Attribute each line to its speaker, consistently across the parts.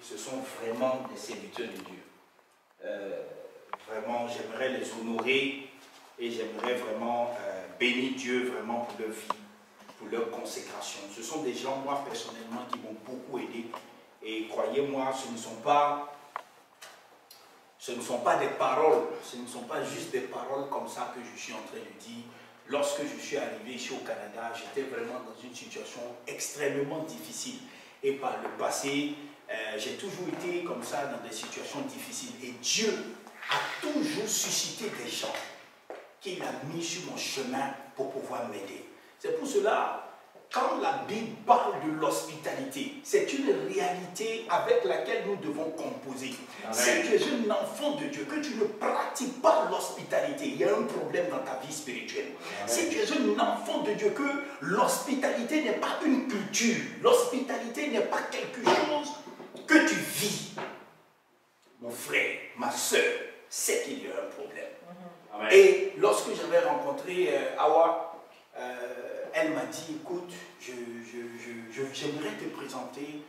Speaker 1: ce sont vraiment des serviteurs de Dieu. Vraiment, j'aimerais les honorer et j'aimerais vraiment bénir Dieu vraiment pour leur vie, pour leur consécration. Ce sont des gens, moi personnellement, qui m'ont beaucoup aidé. Et croyez-moi, ce ne sont pas des paroles, ce ne sont pas juste des paroles comme ça que je suis en train de dire. Lorsque je suis arrivé ici au Canada, j'étais vraiment dans une situation extrêmement difficile. Et par le passé, j'ai toujours été comme ça dans des situations difficiles. Et Dieu a toujours suscité des gens qu'il a mis sur mon chemin pour pouvoir m'aider. C'est pour cela, quand la Bible parle de l'hospitalité, c'est une réalité avec laquelle nous devons composer. Si tu es un enfant de Dieu, que tu ne pratiques pas l'hospitalité, il y a un problème dans ta vie spirituelle. Amen. Si tu es un enfant de Dieu, que l'hospitalité n'est pas une culture, l'hospitalité n'est pas quelque chose que tu vis, mon frère, ma soeur, c'est qu'il y a un problème. Amen. Et lorsque j'avais rencontré Awa, elle m'a dit, écoute, j'aimerais te présenter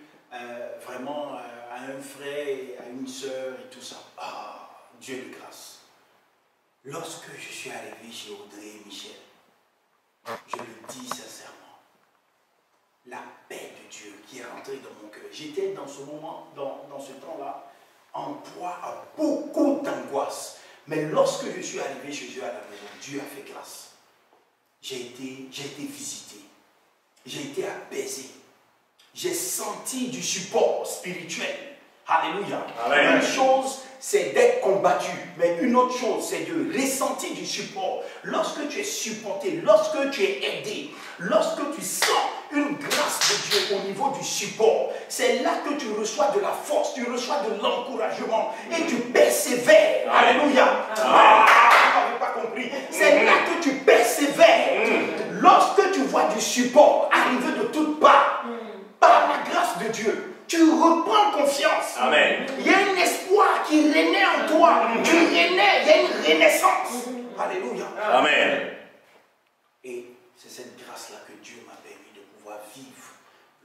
Speaker 1: vraiment à un frère et à une sœur et tout ça. Ah, Dieu de grâce. Lorsque je suis arrivé chez Audrey et Michel, je le dis sincèrement, la paix de Dieu qui est rentrée dans mon cœur. J'étais dans ce moment, dans ce temps-là, en proie à beaucoup d'angoisse. Mais lorsque je suis arrivé chez Dieu à la maison, Dieu a fait grâce. J'ai été visité, j'ai été apaisé, j'ai senti du support spirituel. Alléluia. Amen. Une chose, c'est d'être combattu, mais une autre chose, c'est de ressentir du support. Lorsque tu es supporté, lorsque tu es aidé, lorsque tu sens une grâce de Dieu au niveau du support, c'est là que tu reçois de la force, tu reçois de l'encouragement et tu persévères. Alléluia. Tu n'avais pas compris. C'est là que tu persévères. Lorsque tu vois du support arriver de toutes parts, par la grâce de Dieu, tu reprends confiance. Amen. Il y a un espoir qui renaît en toi. Tu renais, il y a une renaissance. Alléluia. Amen. Et c'est cette grâce-là que Dieu m'a permis de pouvoir vivre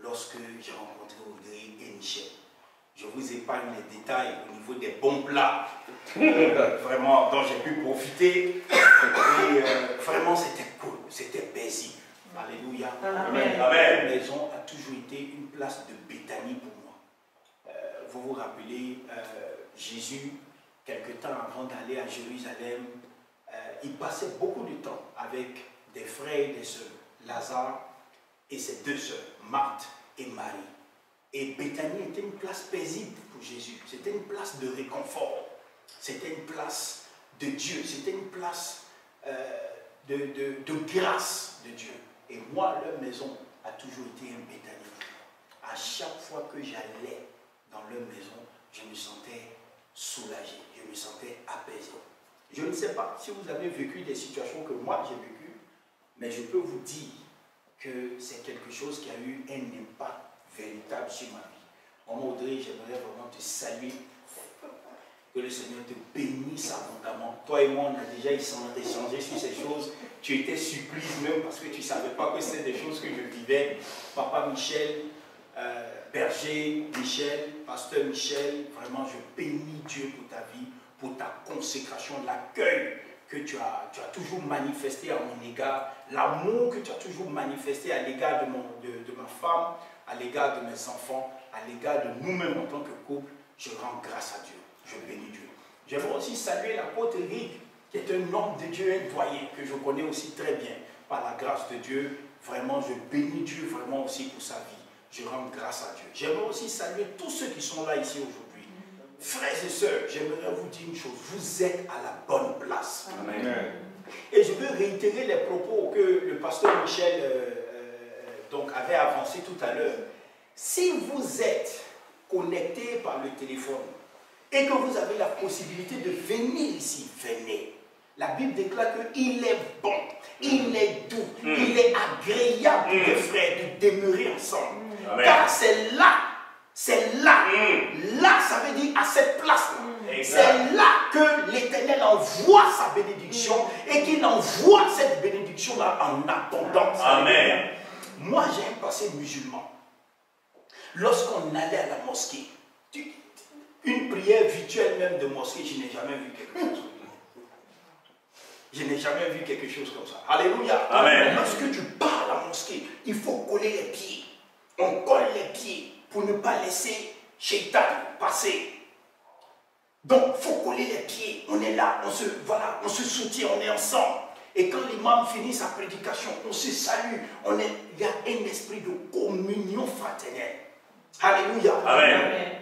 Speaker 1: lorsque j'ai rencontré Audrey et Michel. Je vous épargne les détails au niveau des bons plats vraiment dont j'ai pu profiter. Et vraiment, c'était cool, c'était paisible. Alléluia. Amen. Amen. La maison a toujours été une place de Béthanie pour moi. Vous vous rappelez, Jésus, quelque temps avant d'aller à Jérusalem, il passait beaucoup de temps avec des frères et des sœurs, Lazare et ses deux sœurs, Marthe et Marie. Et Béthanie était une place paisible pour Jésus. C'était une place de réconfort. C'était une place de Dieu. C'était une place de grâce de Dieu. Et moi, leur maison a toujours été un Béthanie. À chaque fois que j'allais dans leur maison, je me sentais soulagé, je me sentais apaisé. Je ne sais pas si vous avez vécu des situations que moi j'ai vécues, mais je peux vous dire que c'est quelque chose qui a eu un impact véritable sur ma vie. Maman Audrey, j'aimerais vraiment te saluer. Que le Seigneur te bénisse abondamment. Toi et moi, on a déjà échangé sur ces choses. Tu étais surprise même parce que tu ne savais pas que c'est des choses que je vivais. Papa Michel, Berger Michel, Pasteur Michel, vraiment je bénis Dieu pour ta vie, pour ta consécration, l'accueil que tu as toujours manifesté à mon égard, l'amour que tu as toujours manifesté à l'égard de ma femme, à l'égard de mes enfants, à l'égard de nous-mêmes en tant que couple. Je rends grâce à Dieu. Je bénis Dieu. J'aimerais aussi saluer l'apôtre Eric, qui est un homme de Dieu, un doyen, que je connais aussi très bien. Par la grâce de Dieu, vraiment, je bénis Dieu vraiment aussi pour sa vie. Je rends grâce à Dieu. J'aimerais aussi saluer tous ceux qui sont là ici aujourd'hui. Frères et sœurs, j'aimerais vous dire une chose. Vous êtes à la bonne place. Amen. Et je veux réitérer les propos que le pasteur Michel avait avancé tout à l'heure. Si vous êtes connecté par le téléphone, et que vous avez la possibilité de venir ici, venez. La Bible déclare qu'il est bon, il est doux, il est agréable pour les frères de demeurer ensemble. Amen. Car c'est là, là ça veut dire à cette place-là. C'est là que l'Éternel envoie sa bénédiction et qu'il envoie cette bénédiction-là en abondance. Amen. Moi j'ai un passé musulman. Lorsqu'on allait à la mosquée, Une prière virtuelle même de mosquée, je n'ai jamais vu quelque chose. Je n'ai jamais vu quelque chose comme ça. Alléluia.
Speaker 2: Amen.
Speaker 1: Lorsque tu pars à la mosquée, il faut coller les pieds. On colle les pieds pour ne pas laisser Shaitan passer. Donc, il faut coller les pieds. On est là, on se soutient, on est ensemble. Et quand l'imam finit sa prédication, on se salue. Il y a un esprit de communion fraternelle. Alléluia.
Speaker 2: Amen.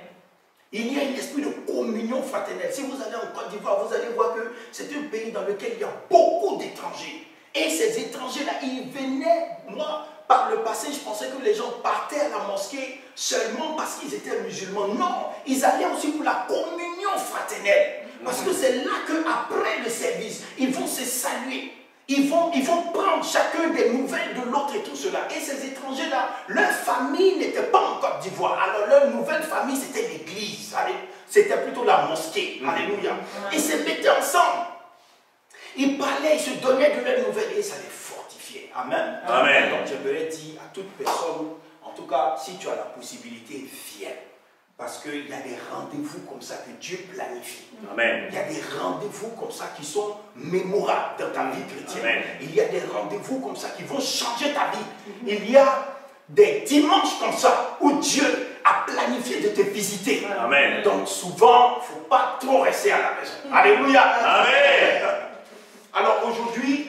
Speaker 1: Il y a un esprit de communion fraternelle. Si vous allez en Côte d'Ivoire, vous allez voir que c'est un pays dans lequel il y a beaucoup d'étrangers. Et ces étrangers-là, ils venaient, moi, par le passé, je pensais que les gens partaient à la mosquée seulement parce qu'ils étaient musulmans. Non, ils allaient aussi pour la communion fraternelle. Parce que c'est là qu'après le service, ils vont se saluer. Ils vont prendre chacun des nouvelles de l'autre et tout cela. Et ces étrangers-là, leur famille n'était pas en Côte d'Ivoire. Alors leur nouvelle famille, c'était l'église. C'était plutôt la mosquée. Alléluia. Ils se mettaient ensemble. Ils parlaient, ils se donnaient de leurs nouvelles et ça les fortifiait. Amen.
Speaker 2: Amen.
Speaker 1: Donc j'aimerais dire à toute personne, en tout cas, si tu as la possibilité, viens. Parce qu'il y a des rendez-vous comme ça que Dieu planifie.
Speaker 2: Amen.
Speaker 1: Il y a des rendez-vous comme ça qui sont mémorables dans ta vie chrétienne.
Speaker 2: Amen.
Speaker 1: Il y a des rendez-vous comme ça qui vont changer ta vie. Il y a des dimanches comme ça où Dieu a planifié de te visiter.
Speaker 2: Amen.
Speaker 1: Donc souvent, il ne faut pas trop rester à la maison. Alléluia.
Speaker 2: Amen.
Speaker 1: Alors aujourd'hui,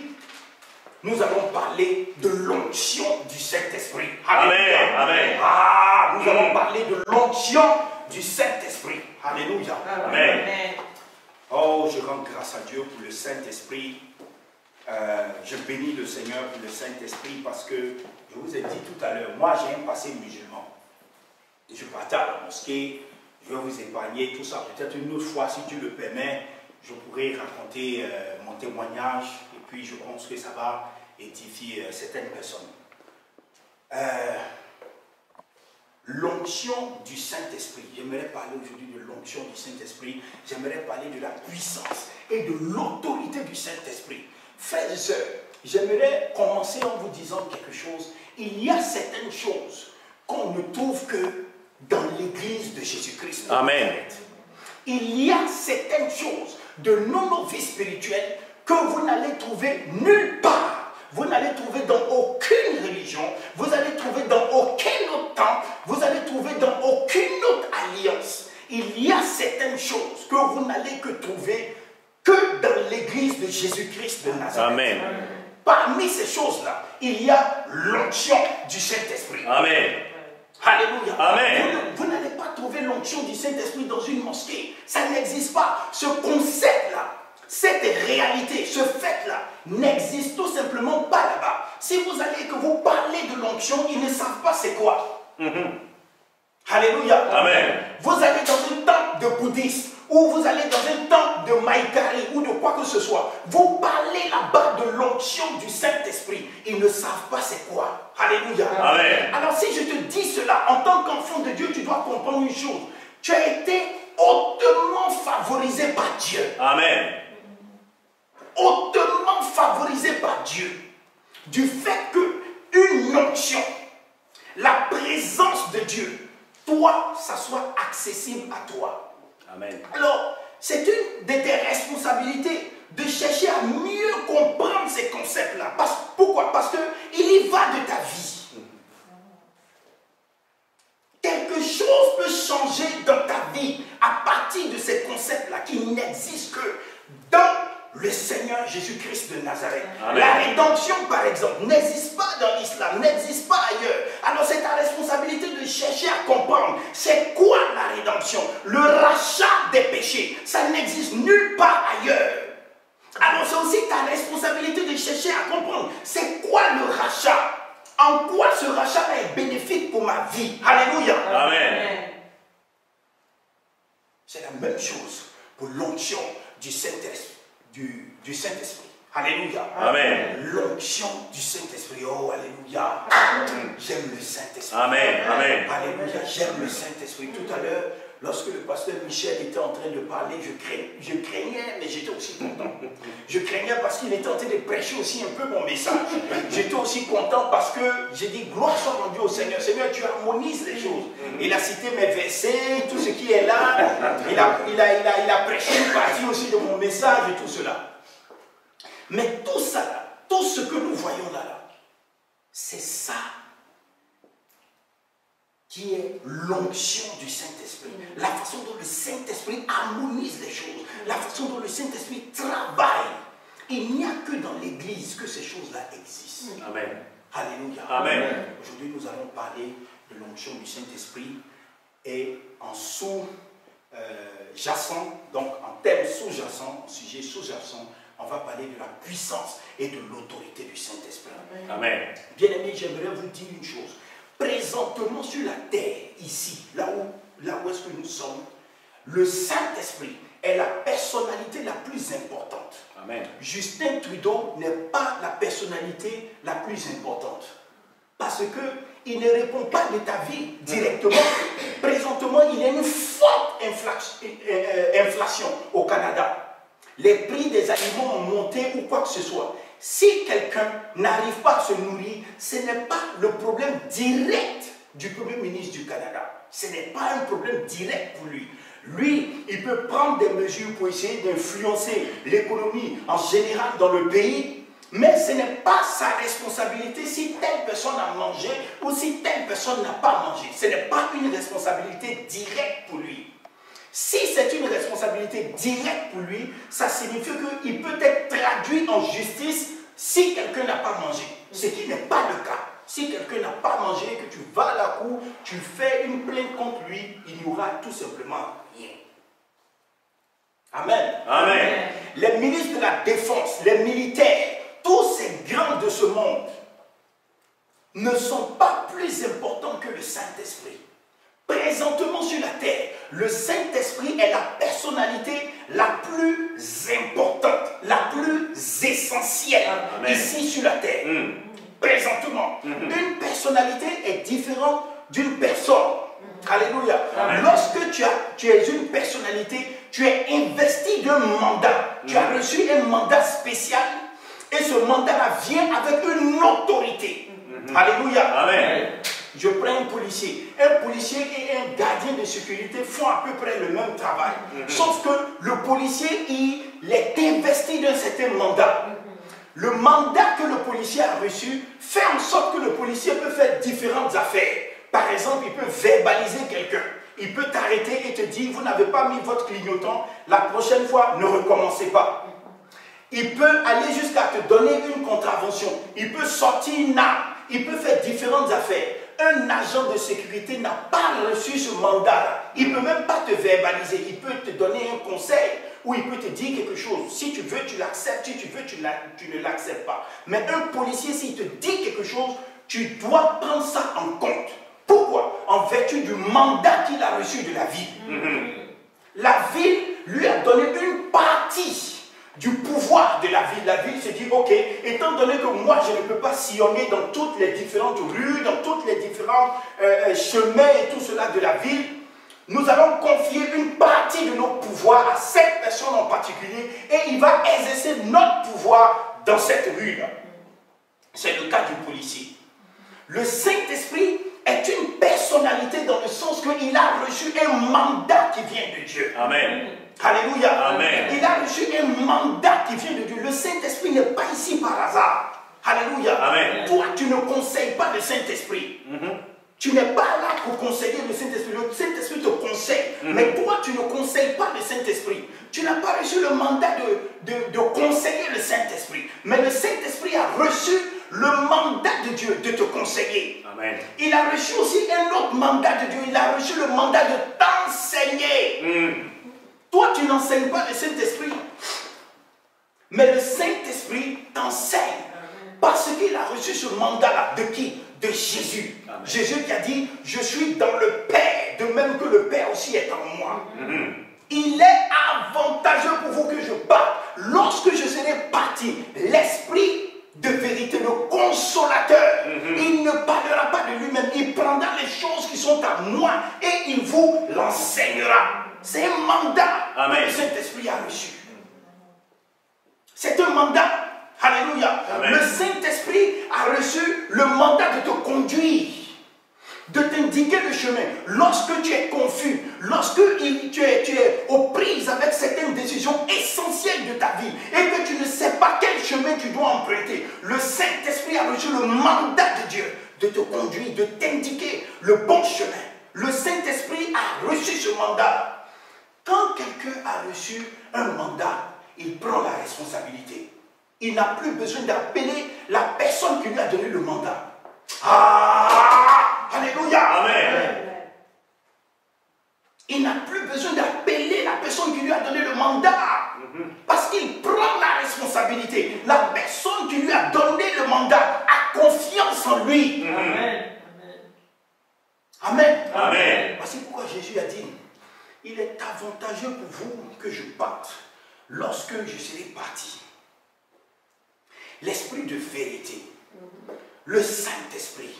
Speaker 1: nous allons parler de l'onction du Saint-Esprit.
Speaker 2: Amen. Amen.
Speaker 1: Nous allons parler de l'onction du Saint-Esprit. Alléluia.
Speaker 2: Amen.
Speaker 1: Oh, je rends grâce à Dieu pour le Saint-Esprit. Je bénis le Seigneur pour le Saint-Esprit parce que, je vous ai dit tout à l'heure, moi j'ai un passé musulman. Et je partais à la mosquée, je vais vous épargner tout ça. Peut-être une autre fois, si Dieu le permet, je pourrai raconter mon témoignage et puis je pense que ça va édifier certaines personnes. L'onction du Saint-Esprit. J'aimerais parler aujourd'hui de l'onction du Saint-Esprit. J'aimerais parler de la puissance et de l'autorité du Saint-Esprit. Frères et sœurs, j'aimerais commencer en vous disant quelque chose. Il y a certaines choses qu'on ne trouve que dans l'église de Jésus-Christ.
Speaker 2: Amen.
Speaker 1: Il y a certaines choses de nos vies spirituelles que vous n'allez trouver nulle part. Vous n'allez trouver dans aucune religion, vous allez trouver dans aucun autre temps, vous allez trouver dans aucune autre alliance. Il y a certaines choses que vous n'allez que trouver que dans l'église de Jésus-Christ de Nazareth.
Speaker 2: Amen.
Speaker 1: Parmi ces choses-là, il y a l'onction du Saint-Esprit.
Speaker 2: Amen.
Speaker 1: Alléluia.
Speaker 2: Amen.
Speaker 1: Vous n'allez pas trouver l'onction du Saint-Esprit dans une mosquée. Ça n'existe pas. Ce concept-là, cette réalité, ce fait-là, n'existe tout simplement pas là-bas. Si vous allez que vous parlez de l'onction, ils ne savent pas c'est quoi. Alléluia.
Speaker 2: Amen.
Speaker 1: Vous allez dans un temple de bouddhisme, ou vous allez dans un temple de Maïkari, ou de quoi que ce soit. Vous parlez là-bas de l'onction du Saint-Esprit. Ils ne savent pas c'est quoi. Alléluia.
Speaker 2: Amen.
Speaker 1: Alors si je te dis cela, en tant qu'enfant de Dieu, tu dois comprendre une chose. Tu as été hautement favorisé par Dieu.
Speaker 2: Amen.
Speaker 1: Hautement favorisé par Dieu. Du fait que une onction, la présence de Dieu, toi, ça soit accessible à toi.
Speaker 2: Amen.
Speaker 1: Alors, c'est une de tes responsabilités de chercher à mieux comprendre ces concepts-là. Pourquoi? Parce qu'il y va de ta vie. Quelque chose peut changer dans ta vie à partir de ces concepts-là qui n'existent que dans le Seigneur Jésus-Christ de Nazareth.
Speaker 2: Amen.
Speaker 1: La rédemption, par exemple, n'existe pas dans l'islam, n'existe pas ailleurs. Alors c'est ta responsabilité de chercher à comprendre c'est quoi la rédemption, le rachat des péchés. Ça n'existe nulle part ailleurs. Alors c'est aussi ta responsabilité de chercher à comprendre c'est quoi le rachat. En quoi ce rachat est bénéfique pour ma vie. Alléluia.
Speaker 2: Amen.
Speaker 1: C'est la même chose pour l'onction du Saint-Esprit. Du Saint-Esprit. Alléluia.
Speaker 2: Amen.
Speaker 1: L'onction du Saint-Esprit. Oh, alléluia. J'aime le Saint-Esprit.
Speaker 2: Amen. Amen.
Speaker 1: Alléluia. J'aime le Saint-Esprit. Tout à l'heure, lorsque le pasteur Michel était en train de parler, je craignais, mais j'étais aussi content. Je craignais parce qu'il était en train de prêcher aussi un peu mon message. J'étais aussi aussi content parce que j'ai dit gloire soit rendue au Seigneur. Seigneur, tu harmonises les choses. Il a cité mes versets, tout ce qui est là. Il a prêché une partie aussi de mon message et tout cela. Mais tout ça, là, tout ce que nous voyons là, c'est ça qui est l'onction du Saint-Esprit. La façon dont le Saint-Esprit harmonise les choses. La façon dont le Saint-Esprit travaille. Il n'y a que dans l'Église que ces choses-là existent.
Speaker 2: Amen.
Speaker 1: Alléluia.
Speaker 2: Amen.
Speaker 1: Aujourd'hui, nous allons parler de l'onction du Saint-Esprit et en sous-jacent, donc en thème sous-jacent, en sujet sous-jacent, on va parler de la puissance et de l'autorité du Saint-Esprit.
Speaker 2: Amen.
Speaker 1: Bien-aimés, j'aimerais vous dire une chose. Présentement sur la terre, ici, là où est-ce que nous sommes, le Saint-Esprit est la personnalité la plus importante.
Speaker 2: Amen.
Speaker 1: Justin Trudeau n'est pas la personnalité la plus importante. Parce qu'il ne répond pas de ta vie directement. Présentement, il y a une forte inflation au Canada. Les prix des aliments ont monté ou quoi que ce soit. Si quelqu'un n'arrive pas à se nourrir, ce n'est pas le problème direct du Premier ministre du Canada. Ce n'est pas un problème direct pour lui. Lui, il peut prendre des mesures pour essayer d'influencer l'économie en général dans le pays, mais ce n'est pas sa responsabilité si telle personne a mangé ou si telle personne n'a pas mangé. Ce n'est pas une responsabilité directe pour lui. Si c'est une responsabilité directe pour lui, ça signifie qu'il peut être traduit en justice si quelqu'un n'a pas mangé. Ce qui n'est pas le cas. Si quelqu'un n'a pas mangé, que tu vas à la cour, tu fais une plainte contre lui, il n'y aura tout simplement rien. Amen.
Speaker 2: Amen.
Speaker 1: Les ministres de la Défense, les militaires, tous ces grands de ce monde ne sont pas plus importants que le Saint-Esprit. Présentement sur la terre, le Saint-Esprit est la personnalité la plus importante, la plus essentielle. Amen. Ici sur la terre. Présentement, une personnalité est différente d'une personne. Alléluia. Amen. Lorsque tu es une personnalité, tu es investi d'un mandat. Tu as reçu un mandat spécial et ce mandat-là vient avec une autorité. Alléluia. Amen. Je prends un policier. Un policier et un gardien de sécurité font à peu près le même travail. Sauf que le policier, il est investi d'un certain mandat. Le mandat que le policier a reçu fait en sorte que le policier peut faire différentes affaires. Par exemple, il peut verbaliser quelqu'un. Il peut t'arrêter et te dire, vous n'avez pas mis votre clignotant, la prochaine fois, ne recommencez pas. Il peut aller jusqu'à te donner une contravention. Il peut sortir une arme. Il peut faire différentes affaires. Un agent de sécurité n'a pas reçu ce mandat-là. Il ne peut même pas te verbaliser. Il peut te donner un conseil ou il peut te dire quelque chose. Si tu veux, tu l'acceptes. Si tu veux, tu ne l'acceptes pas. Mais un policier, s'il te dit quelque chose, tu dois prendre ça en compte. Pourquoi? En vertu du mandat qu'il a reçu de la ville. La ville lui a donné une partie du pouvoir de la ville. La ville se dit, ok, étant donné que moi je ne peux pas sillonner dans toutes les différentes rues, dans toutes les différents chemins et tout cela de la ville, nous allons confier une partie de nos pouvoirs à cette personne en particulier et il va exercer notre pouvoir dans cette rue-là. C'est le cas du policier. Le Saint-Esprit est une personnalité dans le sens qu'il a reçu un mandat qui vient de Dieu.
Speaker 2: Amen.
Speaker 1: Alléluia.
Speaker 2: Amen.
Speaker 1: Il a reçu un mandat qui vient de Dieu. Le Saint-Esprit n'est pas ici par hasard. Alléluia.
Speaker 2: Amen.
Speaker 1: Toi, tu ne conseilles pas le Saint-Esprit. Tu n'es pas là pour conseiller le Saint-Esprit. Le Saint-Esprit te conseille. Mais toi, tu ne conseilles pas le Saint-Esprit. Tu n'as pas reçu le mandat de conseiller le Saint-Esprit. Mais le Saint-Esprit a reçu le mandat de Dieu de te conseiller.
Speaker 2: Amen.
Speaker 1: Il a reçu aussi un autre mandat de Dieu. Il a reçu le mandat de t'enseigner. Toi, tu n'enseignes pas le Saint-Esprit. Mais le Saint-Esprit t'enseigne. Parce qu'il a reçu ce mandat-là. De qui? De Jésus. Amen. Jésus qui a dit, je suis dans le Père, de même que le Père aussi est en moi. Il est avantageux pour vous que je parte. Lorsque je serai parti, l'Esprit de vérité, le consolateur, il ne parlera pas de lui-même. Il prendra les choses qui sont à moi et il vous l'enseignera. C'est un mandat que le Saint-Esprit a reçu. C'est un mandat. Alléluia. Amen. Le Saint-Esprit a reçu chemin, lorsque tu es confus, lorsque tu es aux prises avec certaines décisions essentielles de ta vie et que tu ne sais pas quel chemin tu dois emprunter, le Saint-Esprit a reçu le mandat de Dieu de te conduire, de t'indiquer le bon chemin. Le Saint-Esprit a reçu ce mandat. Quand quelqu'un a reçu un mandat, il prend la responsabilité. Il n'a plus besoin d'appeler la personne qui lui a donné le mandat. Ah! Alléluia!
Speaker 2: Amen.
Speaker 1: Il n'a plus besoin d'appeler la personne qui lui a donné le mandat. Parce qu'il prend la responsabilité. La personne qui lui a donné le mandat a confiance en lui.
Speaker 3: Amen.
Speaker 1: Amen.
Speaker 2: Amen.
Speaker 1: Voici pourquoi Jésus a dit, il est avantageux pour vous que je parte lorsque je serai parti. L'Esprit de vérité, le Saint-Esprit,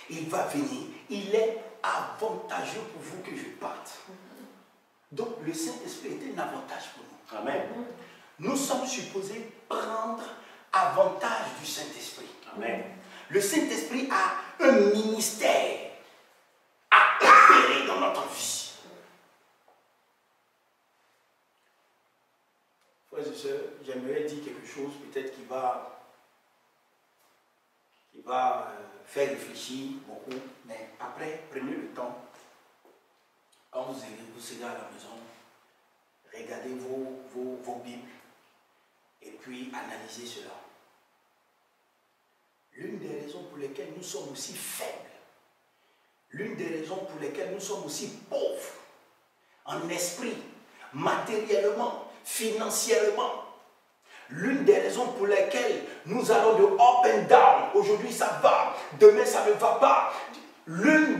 Speaker 1: il va venir. Il est avantageux pour vous que je parte. Donc le Saint-Esprit est un avantage pour nous.
Speaker 2: Amen.
Speaker 1: Nous sommes supposés prendre avantage du Saint-Esprit.
Speaker 2: Amen.
Speaker 1: Le Saint-Esprit a un ministère à opérer dans notre vie. Frères et sœurs, j'aimerais dire quelque chose peut-être qui va faire réfléchir beaucoup, mais après, prenez le temps, quand vous serez à la maison, regardez vos Bibles et puis analysez cela. L'une des raisons pour lesquelles nous sommes aussi faibles, l'une des raisons pour lesquelles nous sommes aussi pauvres, en esprit, matériellement, financièrement, l'une des raisons pour lesquelles nous allons de up and down, aujourd'hui ça va, demain ça ne va pas, l'une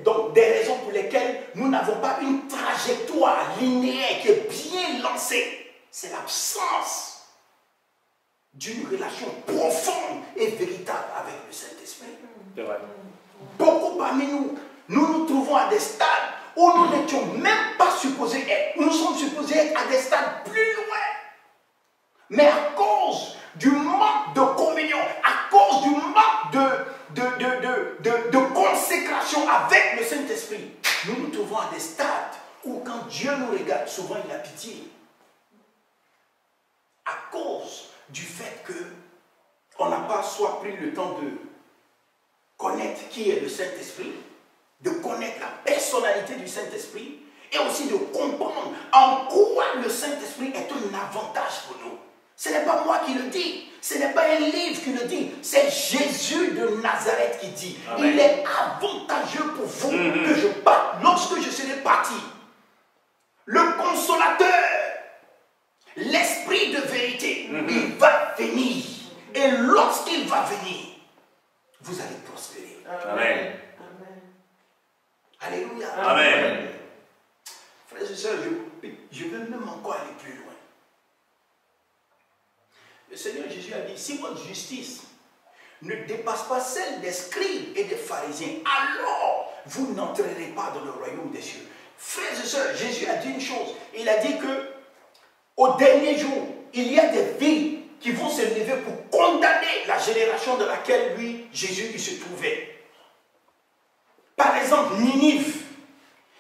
Speaker 1: donc des raisons pour lesquelles nous n'avons pas une trajectoire linéaire qui est bien lancée, c'est l'absence d'une relation profonde et véritable avec le Saint-Esprit.
Speaker 2: C'est vrai.
Speaker 1: Beaucoup parmi nous, nous trouvons à des stades où nous n'étions même pas supposés être. Nous sommes supposés être à des stades plus loin. Mais à cause du manque de communion, à cause du manque de consécration avec le Saint-Esprit, nous nous trouvons à des stades où quand Dieu nous regarde, souvent il a pitié. À cause du fait qu'on n'a pas soit pris le temps de connaître qui est le Saint-Esprit, de connaître la personnalité du Saint-Esprit et aussi de comprendre en quoi le Saint-Esprit est un avantage pour nous. Ce n'est pas moi qui le dis, ce n'est pas un livre qui le dit, c'est Jésus de Nazareth qui dit.
Speaker 2: Amen.
Speaker 1: Il est avantageux pour vous que je parte lorsque je serai parti. Le consolateur, l'Esprit de vérité, il va venir. Et lorsqu'il va venir, vous allez prospérer.
Speaker 2: Amen.
Speaker 1: Alléluia.
Speaker 2: Amen.
Speaker 1: Frères et sœurs, je veux même encore aller plus loin. Le Seigneur Jésus a dit, si votre justice ne dépasse pas celle des scribes et des pharisiens, alors vous n'entrerez pas dans le royaume des cieux. Frères et sœurs, Jésus a dit une chose. Il a dit que au dernier jour, il y a des villes qui vont se lever pour condamner la génération dans laquelle lui, Jésus, il se trouvait. Par exemple, Ninive.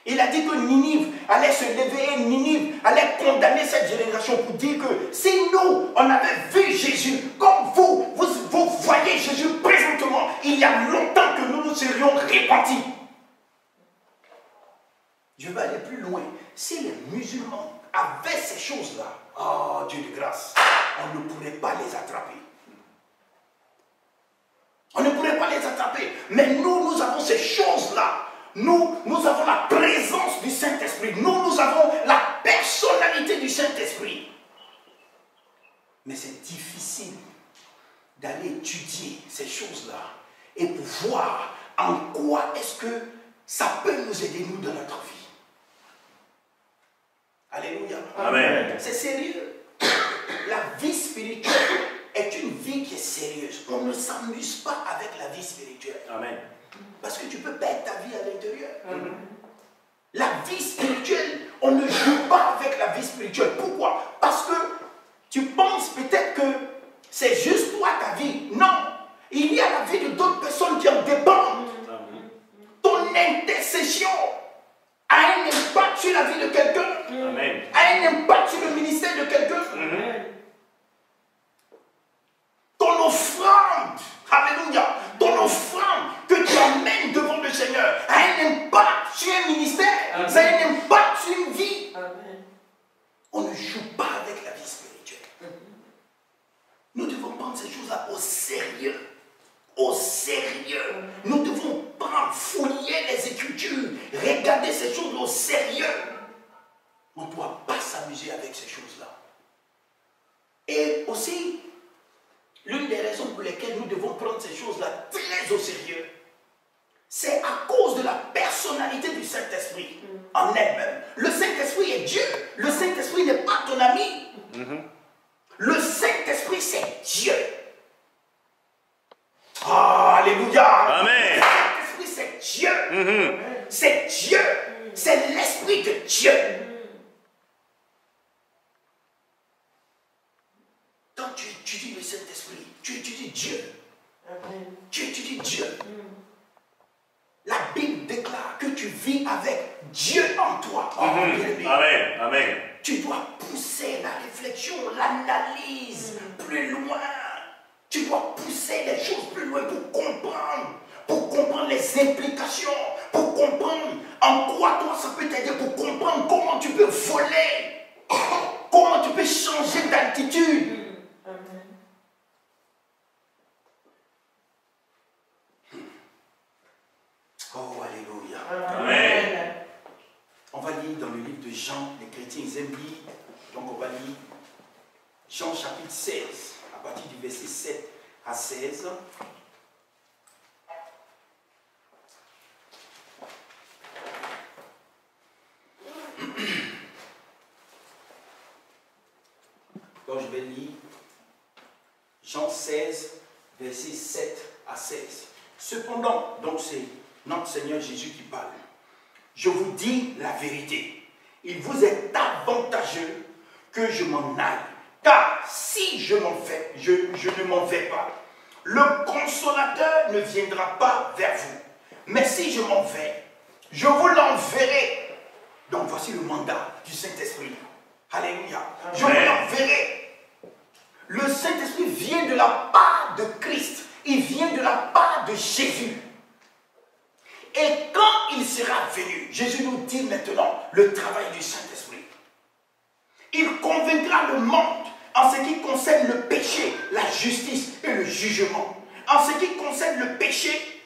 Speaker 1: Il a dit que Ninive allait se lever et Ninive allait condamner cette génération pour dire que si nous, on avait vu Jésus comme vous voyez Jésus présentement, il y a longtemps que nous nous serions repentis. Je vais aller plus loin. Si les musulmans avaient ces choses-là, oh Dieu de grâce, on ne pourrait pas les attraper. On ne pourrait pas les attraper. Mais nous avons ces choses-là. Nous avons la présence du Saint-Esprit. Nous avons la personnalité du Saint-Esprit. Mais c'est difficile d'aller étudier ces choses-là et pour voir en quoi est-ce que ça peut nous aider, nous, dans notre vie. Alléluia.
Speaker 2: Amen.
Speaker 1: C'est sérieux. La vie spirituelle est une vie qui est sérieuse. On ne s'amuse pas avec la vie spirituelle.
Speaker 2: Amen.
Speaker 1: Parce que tu peux perdre ta vie à l'intérieur. La vie spirituelle, on ne joue pas avec la vie spirituelle. Pourquoi? Parce que tu penses peut-être que c'est juste toi ta vie. Non. Il y a la vie de d'autres personnes qui en dépendent. Ton succession a un impact sur la vie de quelqu'un,
Speaker 2: Amen.
Speaker 1: a un impact sur le ministère de quelqu'un. Ton offrande, alléluia, ton offrande que tu amènes devant le Seigneur a un impact sur un ministère, ça a un impact sur une vie.
Speaker 3: Amen.
Speaker 1: On ne joue pas avec la vie spirituelle. Nous devons prendre ces choses-là au sérieux. Au sérieux. Nous devons prendre, fouiller les Écritures, regarder ces choses au sérieux. On ne doit pas s'amuser avec ces choses-là. Et aussi, l'une des raisons pour lesquelles nous devons prendre ces choses-là très au sérieux, c'est à cause de la personnalité du Saint-Esprit en elle-même. Le Saint-Esprit est Dieu. Le Saint-Esprit n'est pas ton ami. Le Saint-Esprit, c'est Dieu. Oh, alléluia.
Speaker 2: Amen.
Speaker 1: Le Saint-Esprit, c'est Dieu. C'est Dieu. C'est l'Esprit de Dieu. Quand tu étudies le Saint-Esprit, tu étudies Dieu. Tu étudies Dieu. La Bible déclare que tu vis avec Dieu en toi. Oh, bien-aimé.
Speaker 2: Amen. Amen.
Speaker 1: Tu dois pousser la réflexion, l'analyse plus loin. Tu dois pousser les choses plus loin pour comprendre les implications, pour comprendre en quoi toi ça peut t'aider, pour comprendre comment tu peux voler, comment tu peux changer d'attitude. Oh, alléluia.
Speaker 2: Amen.
Speaker 1: On va lire dans le livre de Jean, les chrétiens ils aiment lire, donc on va lire Jean chapitre 16, à partir du verset 7 à 16. Donc je vais lire Jean 16, verset 7 à 16. Cependant, donc c'est notre Seigneur Jésus qui parle. Je vous dis la vérité. Il vous est avantageux que je m'en aille. Car si je m'en vais, je ne m'en vais pas, le Consolateur ne viendra pas vers vous. Mais si je m'en vais, je vous l'enverrai. Donc voici le mandat du Saint-Esprit. Alléluia. Je vous l'enverrai. Le Saint-Esprit vient de la part de Christ. Il vient de la part de Jésus. Et quand il sera venu, Jésus nous dit maintenant le travail du Saint-Esprit. Il convaincra le monde en ce qui concerne le péché, la justice et le jugement. En ce qui concerne le péché,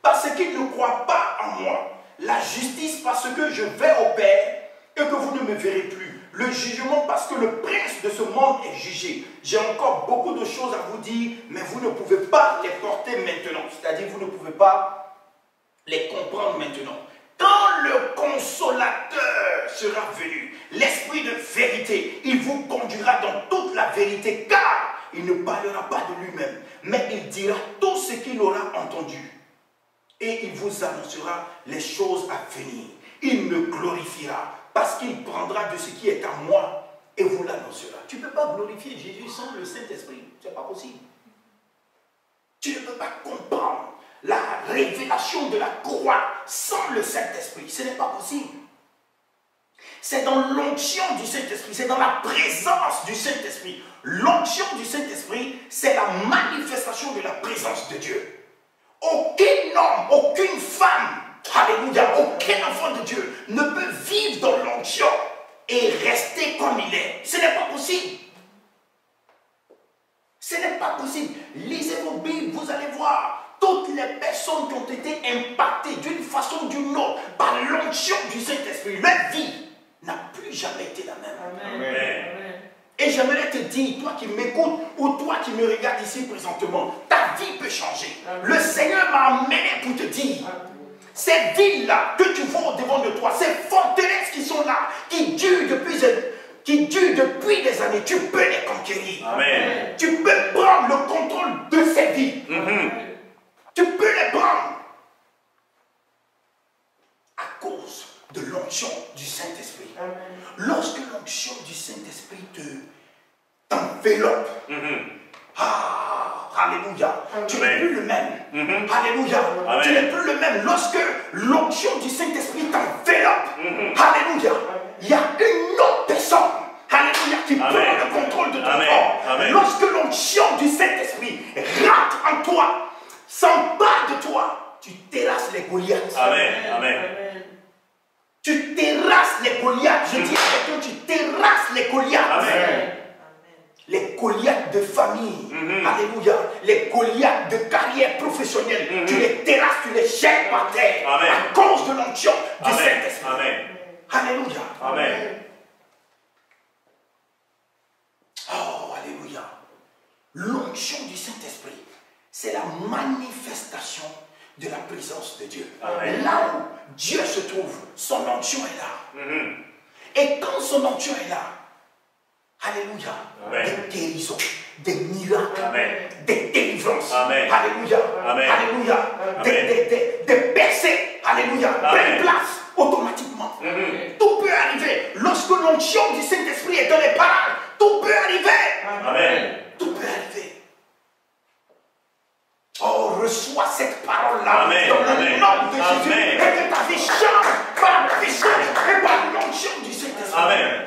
Speaker 1: parce qu'il ne croit pas en moi. La justice, parce que je vais au Père et que vous ne me verrez plus. Le jugement, parce que le prince de ce monde est jugé. J'ai encore beaucoup de choses à vous dire, mais vous ne pouvez pas les porter maintenant. C'est-à-dire, vous ne pouvez pas les comprendre maintenant. Quand le Consolateur sera venu, l'Esprit de vérité, il vous conduira dans toute la vérité, car il ne parlera pas de lui-même, mais il dira tout ce qu'il aura entendu. Et il vous annoncera les choses à venir. Il me glorifiera, parce qu'il prendra de ce qui est à moi et vous l'annoncera. Tu ne peux pas glorifier Jésus sans le Saint-Esprit. Ce n'est pas possible. Tu ne peux pas comprendre la révélation de la croix sans le Saint-Esprit. Ce n'est pas possible. C'est dans l'onction du Saint-Esprit, c'est dans la présence du Saint-Esprit. L'onction du Saint-Esprit, c'est la manifestation de la présence de Dieu. Aucun homme, aucune femme, alléluia, aucun enfant de Dieu ne peut vivre dans l'onction et rester comme il est. Ce n'est pas possible. Ce n'est pas possible. Lisez vos Bibles, vous allez voir. Toutes les personnes qui ont été impactées d'une façon ou d'une autre par l'onction du Saint-Esprit, leur vie n'a plus jamais été la même.
Speaker 2: Amen.
Speaker 1: Et j'aimerais te dire, toi qui m'écoutes ou toi qui me regardes ici présentement, ta vie peut changer. Le Seigneur m'a amené pour te dire, ces villes-là que tu vois au-devant de toi, ces forteresses qui sont là, qui durent depuis des années, tu peux les conquérir.
Speaker 2: Amen.
Speaker 1: Tu peux prendre le contrôle de ces villes. Tu peux les prendre à cause de l'onction du Saint-Esprit. Lorsque l'onction du Saint-Esprit t'enveloppe, Alléluia. Tu n'es
Speaker 2: Amen.
Speaker 1: plus le même. Alléluia.
Speaker 2: Amen.
Speaker 1: Tu n'es plus le même. Lorsque l'onction du Saint-Esprit t'enveloppe, alléluia, il y a une autre personne, alléluia, qui prend le contrôle de ton corps.
Speaker 2: Amen.
Speaker 1: Lorsque l'onction du Saint-Esprit rentre en toi, s'empare de toi, tu terrasses les Goliaths.
Speaker 2: Amen. Amen.
Speaker 1: Tu terrasses les Goliaths. Je dis à quelqu'un, tu terrasses les Goliaths.
Speaker 2: Amen.
Speaker 1: Les Goliaths de famille, alléluia, les Goliaths de carrière professionnelle, tu les terrasses, tu les jettes par terre,
Speaker 2: Amen.
Speaker 1: à cause de l'onction du
Speaker 2: Amen.
Speaker 1: Saint-Esprit.
Speaker 2: Amen.
Speaker 1: Alléluia.
Speaker 2: Amen.
Speaker 1: Oh, alléluia. L'onction du Saint-Esprit, c'est la manifestation de la présence de Dieu.
Speaker 2: Amen.
Speaker 1: Là où Dieu se trouve, son onction est là. Et quand son onction est là, alléluia,
Speaker 2: Amen.
Speaker 1: des guérisons, des miracles,
Speaker 2: Amen.
Speaker 1: des délivrances,
Speaker 2: Amen.
Speaker 1: alléluia,
Speaker 2: Amen.
Speaker 1: alléluia, des percées, alléluia, prennent place automatiquement. Tout peut arriver. Lorsque l'onction du Saint-Esprit est dans les parages, tout peut arriver.
Speaker 2: Amen.
Speaker 1: Tout peut arriver. Oh, reçois cette parole-là
Speaker 2: Amen.
Speaker 1: dans le
Speaker 2: Amen.
Speaker 1: nom de Jésus.
Speaker 2: Amen.
Speaker 1: Et que ta vie change par la puissance et par l'onction du Saint-Esprit.
Speaker 2: Amen.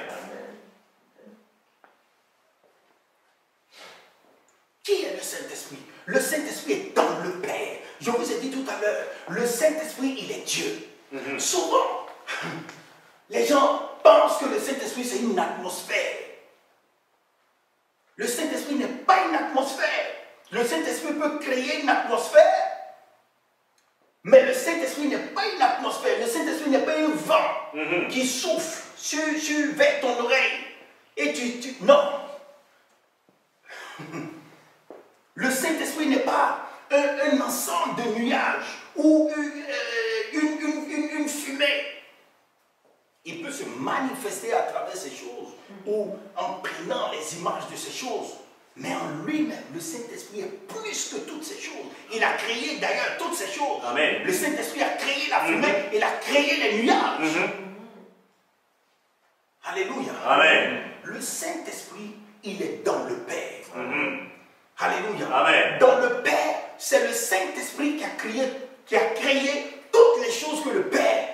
Speaker 1: Qui est le Saint-Esprit? Le Saint-Esprit est dans le Père. Je vous ai dit tout à l'heure, le Saint-Esprit, il est Dieu. Souvent, les gens pensent que le Saint-Esprit, c'est une atmosphère. Le Saint-Esprit n'est pas une atmosphère. Le Saint-Esprit peut créer une atmosphère, mais le Saint-Esprit n'est pas une atmosphère. Le Saint-Esprit n'est pas un vent qui souffle vers ton oreille. Et non. Le Saint-Esprit n'est pas un ensemble de nuages ou une fumée. Il peut se manifester à travers ces choses ou en prenant les images de ces choses. Mais en lui-même, le Saint-Esprit est plus que toutes ces choses. Il a créé d'ailleurs toutes ces choses.
Speaker 2: Amen.
Speaker 1: Le Saint-Esprit a créé la fumée, il a créé les nuages. Alléluia.
Speaker 2: Amen.
Speaker 1: Le Saint-Esprit, il est dans le Père. Alléluia.
Speaker 2: Amen.
Speaker 1: Dans le Père, c'est le Saint-Esprit qui a créé toutes les choses que le Père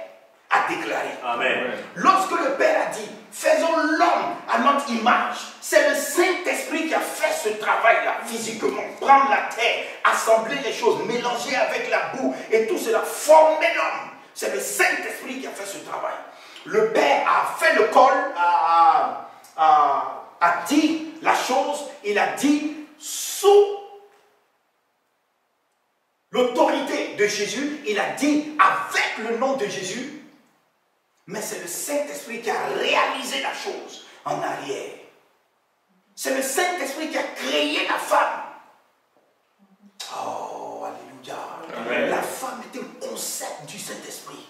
Speaker 1: a déclarées.
Speaker 2: Amen.
Speaker 1: Lorsque le Père a dit, faisons l'homme à notre image, c'est le Saint-Esprit qui a fait ce travail-là, physiquement. Prendre la terre, assembler les choses, mélanger avec la boue et tout cela, former l'homme. C'est le Saint-Esprit qui a fait ce travail. Le Père a fait le col, a dit la chose, il a dit sous l'autorité de Jésus, il a dit avec le nom de Jésus, mais c'est le Saint-Esprit qui a réalisé la chose en arrière. C'est le Saint-Esprit qui a créé la femme. Oh, alléluia.
Speaker 2: Amen.
Speaker 1: La femme est un concept du Saint-Esprit.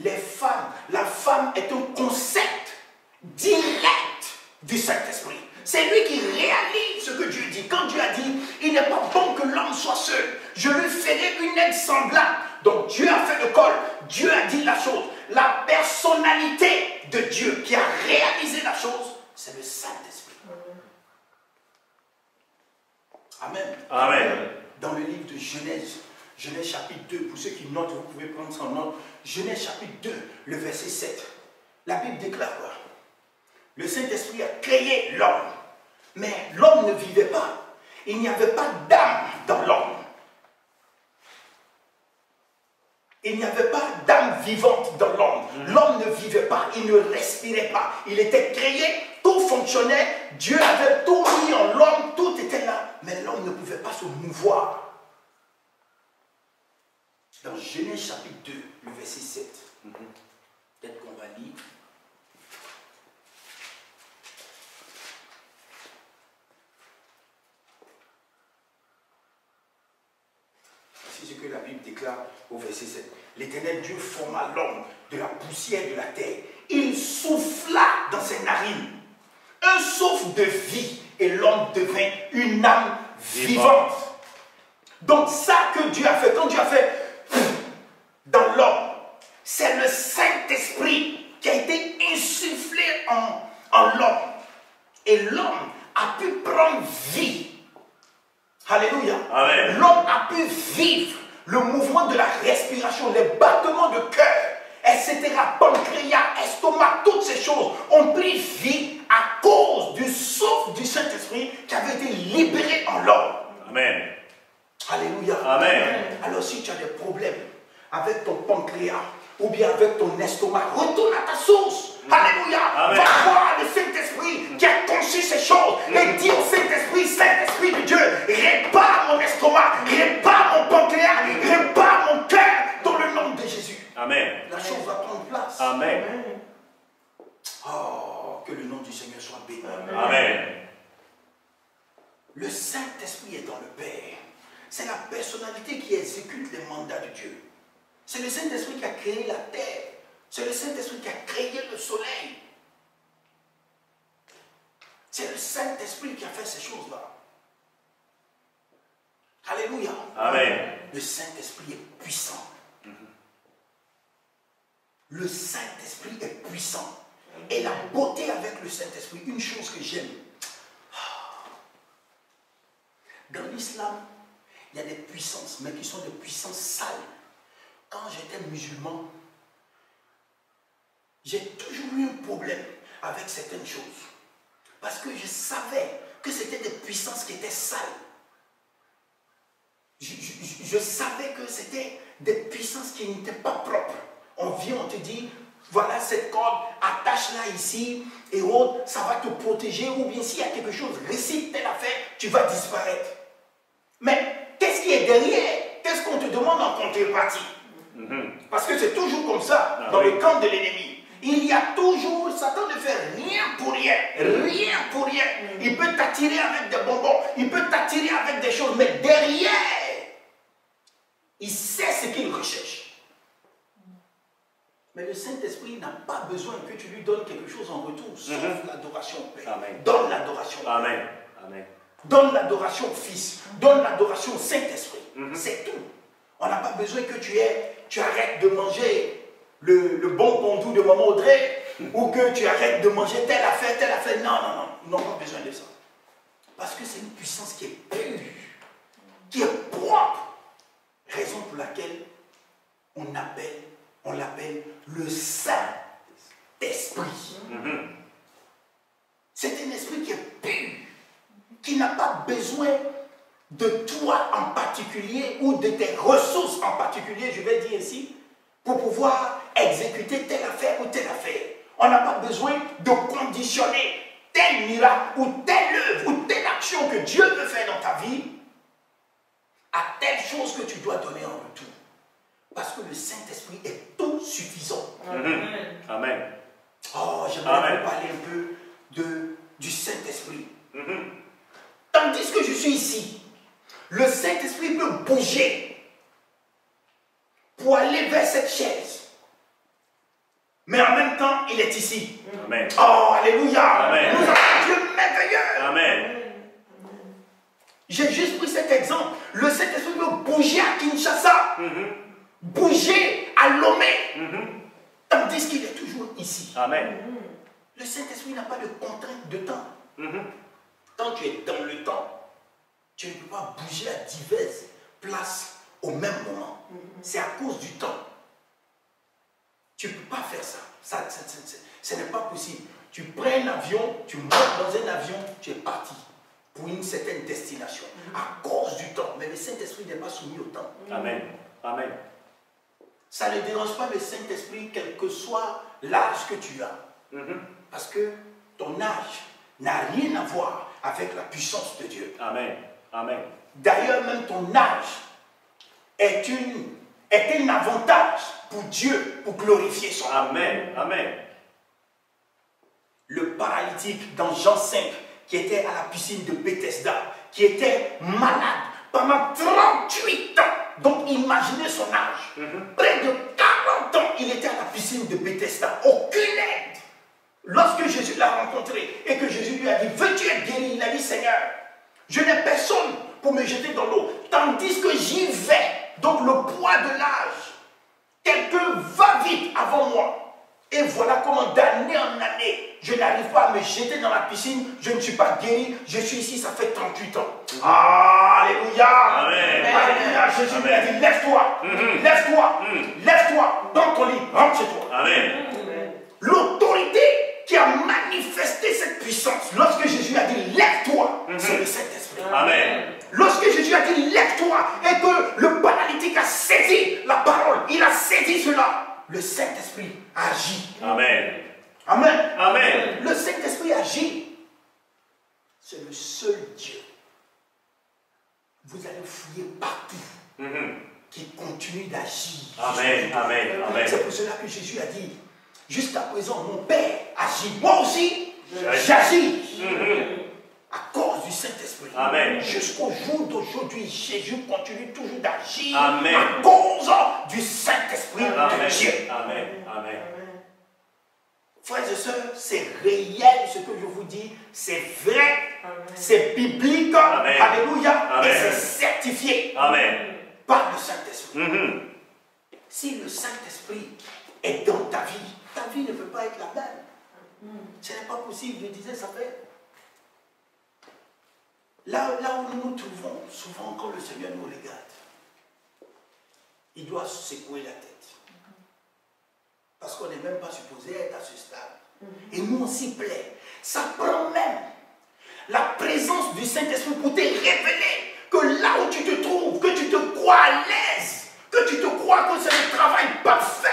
Speaker 1: La femme est un concept direct du Saint-Esprit. C'est lui qui réalise ce que Dieu dit. Quand Dieu a dit, il n'est pas bon que l'homme soit seul, je lui ferai une aide semblable. Donc Dieu a fait le col, Dieu a dit la chose. La personnalité de Dieu qui a réalisé la chose, c'est le Saint-Esprit. Amen.
Speaker 2: Amen.
Speaker 1: Dans le livre de Genèse, Genèse chapitre 2, pour ceux qui notent, vous pouvez prendre ça en note. Genèse chapitre 2, le verset 7. La Bible déclare quoi? Le Saint-Esprit a créé l'homme, mais l'homme ne vivait pas. Il n'y avait pas d'âme dans l'homme. Il n'y avait pas d'âme vivante dans l'homme. L'homme ne vivait pas, il ne respirait pas. Il était créé, tout fonctionnait, Dieu avait tout mis en l'homme, tout était là, mais l'homme ne pouvait pas se mouvoir. Dans Genèse chapitre 2, le verset 7, peut-être qu'on va lire. Voici ce que la Bible déclare au verset 7. L'Éternel Dieu forma l'homme de la poussière de la terre. Il souffla dans ses narines un souffle de vie et l'homme devint une âme vivante. Donc ça que Dieu a fait, quand Dieu a fait dans l'homme, c'est le Saint-Esprit qui a été insufflé en l'homme. Et l'homme a pu prendre vie Alléluia.
Speaker 2: Amen.
Speaker 1: L'homme a pu vivre le mouvement de la respiration, les battements de cœur, etc. Pancréas, estomac, toutes ces choses ont pris vie à cause du souffle du Saint-Esprit qui avait été libéré en l'homme.
Speaker 2: Amen.
Speaker 1: Alléluia.
Speaker 2: Amen.
Speaker 1: Alors si tu as des problèmes avec ton pancréas ou bien avec ton estomac, retourne à ta source. Alléluia.
Speaker 2: Amen.
Speaker 1: Va voir le Saint-Esprit qui a conçu ces choses et dis au Saint-Esprit, Saint-Esprit de Dieu, répare mon estomac, répare mon pancréas, répare mon cœur dans le nom de Jésus.
Speaker 2: Amen.
Speaker 1: La chose va prendre place.
Speaker 2: Amen.
Speaker 1: Oh, que le nom du Seigneur soit béni.
Speaker 2: Amen.
Speaker 1: Le Saint-Esprit est dans le Père. C'est la personnalité qui exécute les mandats de Dieu. C'est le Saint-Esprit qui a créé la terre. C'est le Saint-Esprit qui a créé le soleil. C'est le Saint-Esprit qui a fait ces choses-là. Alléluia.
Speaker 2: Amen.
Speaker 1: Le Saint-Esprit est puissant. Le Saint-Esprit est puissant. Et la beauté avec le Saint-Esprit, une chose que j'aime. Dans l'islam, il y a des puissances, mais qui sont des puissances sales. Quand j'étais musulman, j'ai toujours eu un problème avec certaines choses. Parce que je savais que c'était des puissances qui étaient sales. Je savais que c'était des puissances qui n'étaient pas propres. On vient, on te dit, voilà cette corde, attache-la ici et autres, ça va te protéger. Ou bien s'il y a quelque chose, récite telle affaire, tu vas disparaître. Mais qu'est-ce qui est derrière? Qu'est-ce qu'on te demande en contrepartie? Parce que c'est toujours comme ça dans le camp de l'ennemi. Il y a toujours, Satan ne fait rien pour rien. Rien pour rien. Il peut t'attirer avec des bonbons, il peut t'attirer avec des choses, mais derrière, il sait ce qu'il recherche. Mais le Saint-Esprit n'a pas besoin que tu lui donnes quelque chose en retour, sauf l'adoration au Père.
Speaker 2: Amen.
Speaker 1: Donne l'adoration au Père.
Speaker 2: Amen. Amen.
Speaker 1: Donne l'adoration au Fils. Donne l'adoration au Saint-Esprit. C'est tout. On n'a pas besoin que tu arrêtes de manger le bon pondou de Maman Audrey ou que tu arrêtes de manger telle affaire, telle affaire. Non, non, non. Ils n'ont pas besoin de ça. Parce que c'est une puissance qui est pure, qui est propre. Raison pour laquelle on l'appelle le Saint-Esprit. C'est un esprit qui est pur, qui n'a pas besoin de toi en particulier ou de tes ressources en particulier, je vais dire ici, pour pouvoir exécuter telle affaire ou telle affaire. On n'a pas besoin de conditionner tel miracle ou telle œuvre ou telle action que Dieu veut faire dans ta vie à telle chose que tu dois donner en retour. Parce que le Saint-Esprit est tout suffisant.
Speaker 2: Amen.
Speaker 1: Oh, j'aimerais vous parler un peu du Saint-Esprit. Tandis que je suis ici, le Saint-Esprit peut bouger pour aller vers cette chaise. Mais en même temps, il est ici.
Speaker 2: Amen.
Speaker 1: Oh, alléluia.
Speaker 2: Amen.
Speaker 1: Nous avons un Dieu merveilleux.
Speaker 2: Amen.
Speaker 1: J'ai juste pris cet exemple. Le Saint-Esprit peut bouger à Kinshasa, bouger à Lomé, tandis qu'il est toujours ici.
Speaker 2: Amen.
Speaker 1: Le Saint-Esprit n'a pas de contrainte de temps. Quand tu es dans le temps, tu ne peux pas bouger à diverses places au même moment. C'est à cause du temps. Tu ne peux pas faire ça. Ce n'est pas possible. Tu prends un avion, tu montes dans un avion, tu es parti pour une certaine destination. À cause du temps. Mais le Saint-Esprit n'est pas soumis au temps.
Speaker 2: Amen. Amen.
Speaker 1: Ça ne dérange pas le Saint-Esprit, quel que soit l'âge que tu as. Parce que ton âge n'a rien à voir avec la puissance de Dieu.
Speaker 2: Amen. Amen.
Speaker 1: D'ailleurs, même ton âge est un avantage pour Dieu, pour glorifier son nom.
Speaker 2: Amen. Amen.
Speaker 1: Le paralytique dans Jean 5, qui était à la piscine de Bethesda, qui était malade pendant 38 ans. Donc imaginez son âge. Près de 40 ans, il était à la piscine de Bethesda. Aucune aide. Lorsque Jésus l'a rencontré et que Jésus lui a dit, veux-tu être guéri? Il a dit, Seigneur, je n'ai personne pour me jeter dans l'eau. Tandis que j'y vais, donc le poids de l'âge, quelqu'un va vite avant moi. Et voilà comment d'année en année, je n'arrive pas à me jeter dans la piscine, je ne suis pas guéri, je suis ici, ça fait 38 ans. Alléluia.
Speaker 2: Amen.
Speaker 1: Alléluia. Jésus lui a dit, lève-toi, lève-toi, lève-toi dans ton lit, rentre chez toi.
Speaker 2: Amen.
Speaker 1: L'autorité qui a manifesté cette puissance, lorsque Jésus a dit, lève-toi, c'est le Saint-Esprit.
Speaker 2: Amen.
Speaker 1: Lorsque Jésus a dit, lève-toi, et que le paralytique a saisi la parole, il a saisi cela, le Saint-Esprit agit.
Speaker 2: Amen.
Speaker 1: Amen.
Speaker 2: Amen.
Speaker 1: Le Saint-Esprit agit. C'est le seul Dieu. Vous allez fouiller partout qui continue d'agir.
Speaker 2: Amen. Amen. Amen.
Speaker 1: C'est pour cela que Jésus a dit, jusqu'à présent, mon Père agit. Moi aussi, j'agis. À cause du Saint-Esprit.
Speaker 2: Amen.
Speaker 1: Jusqu'au jour d'aujourd'hui, Jésus continue toujours d'agir.
Speaker 2: Amen.
Speaker 1: À cause du Saint-Esprit
Speaker 2: Amen.
Speaker 1: de Dieu.
Speaker 2: Amen. Amen.
Speaker 1: Frères et sœurs, c'est réel ce que je vous dis, c'est vrai, c'est biblique,
Speaker 2: Amen.
Speaker 1: alléluia,
Speaker 2: Amen.
Speaker 1: et c'est certifié
Speaker 2: Amen.
Speaker 1: par le Saint-Esprit. Si le Saint-Esprit est dans ta vie ne peut pas être la même. Ce n'est pas possible, je disais, ça fait. Là où nous nous trouvons, souvent quand le Seigneur nous regarde, il doit secouer la tête. Parce qu'on n'est même pas supposé être à ce stade. Et nous, on s'y plaît. Ça prend même la présence du Saint-Esprit pour te révéler que là où tu te trouves, que tu te crois à l'aise, que tu te crois que c'est le travail parfait,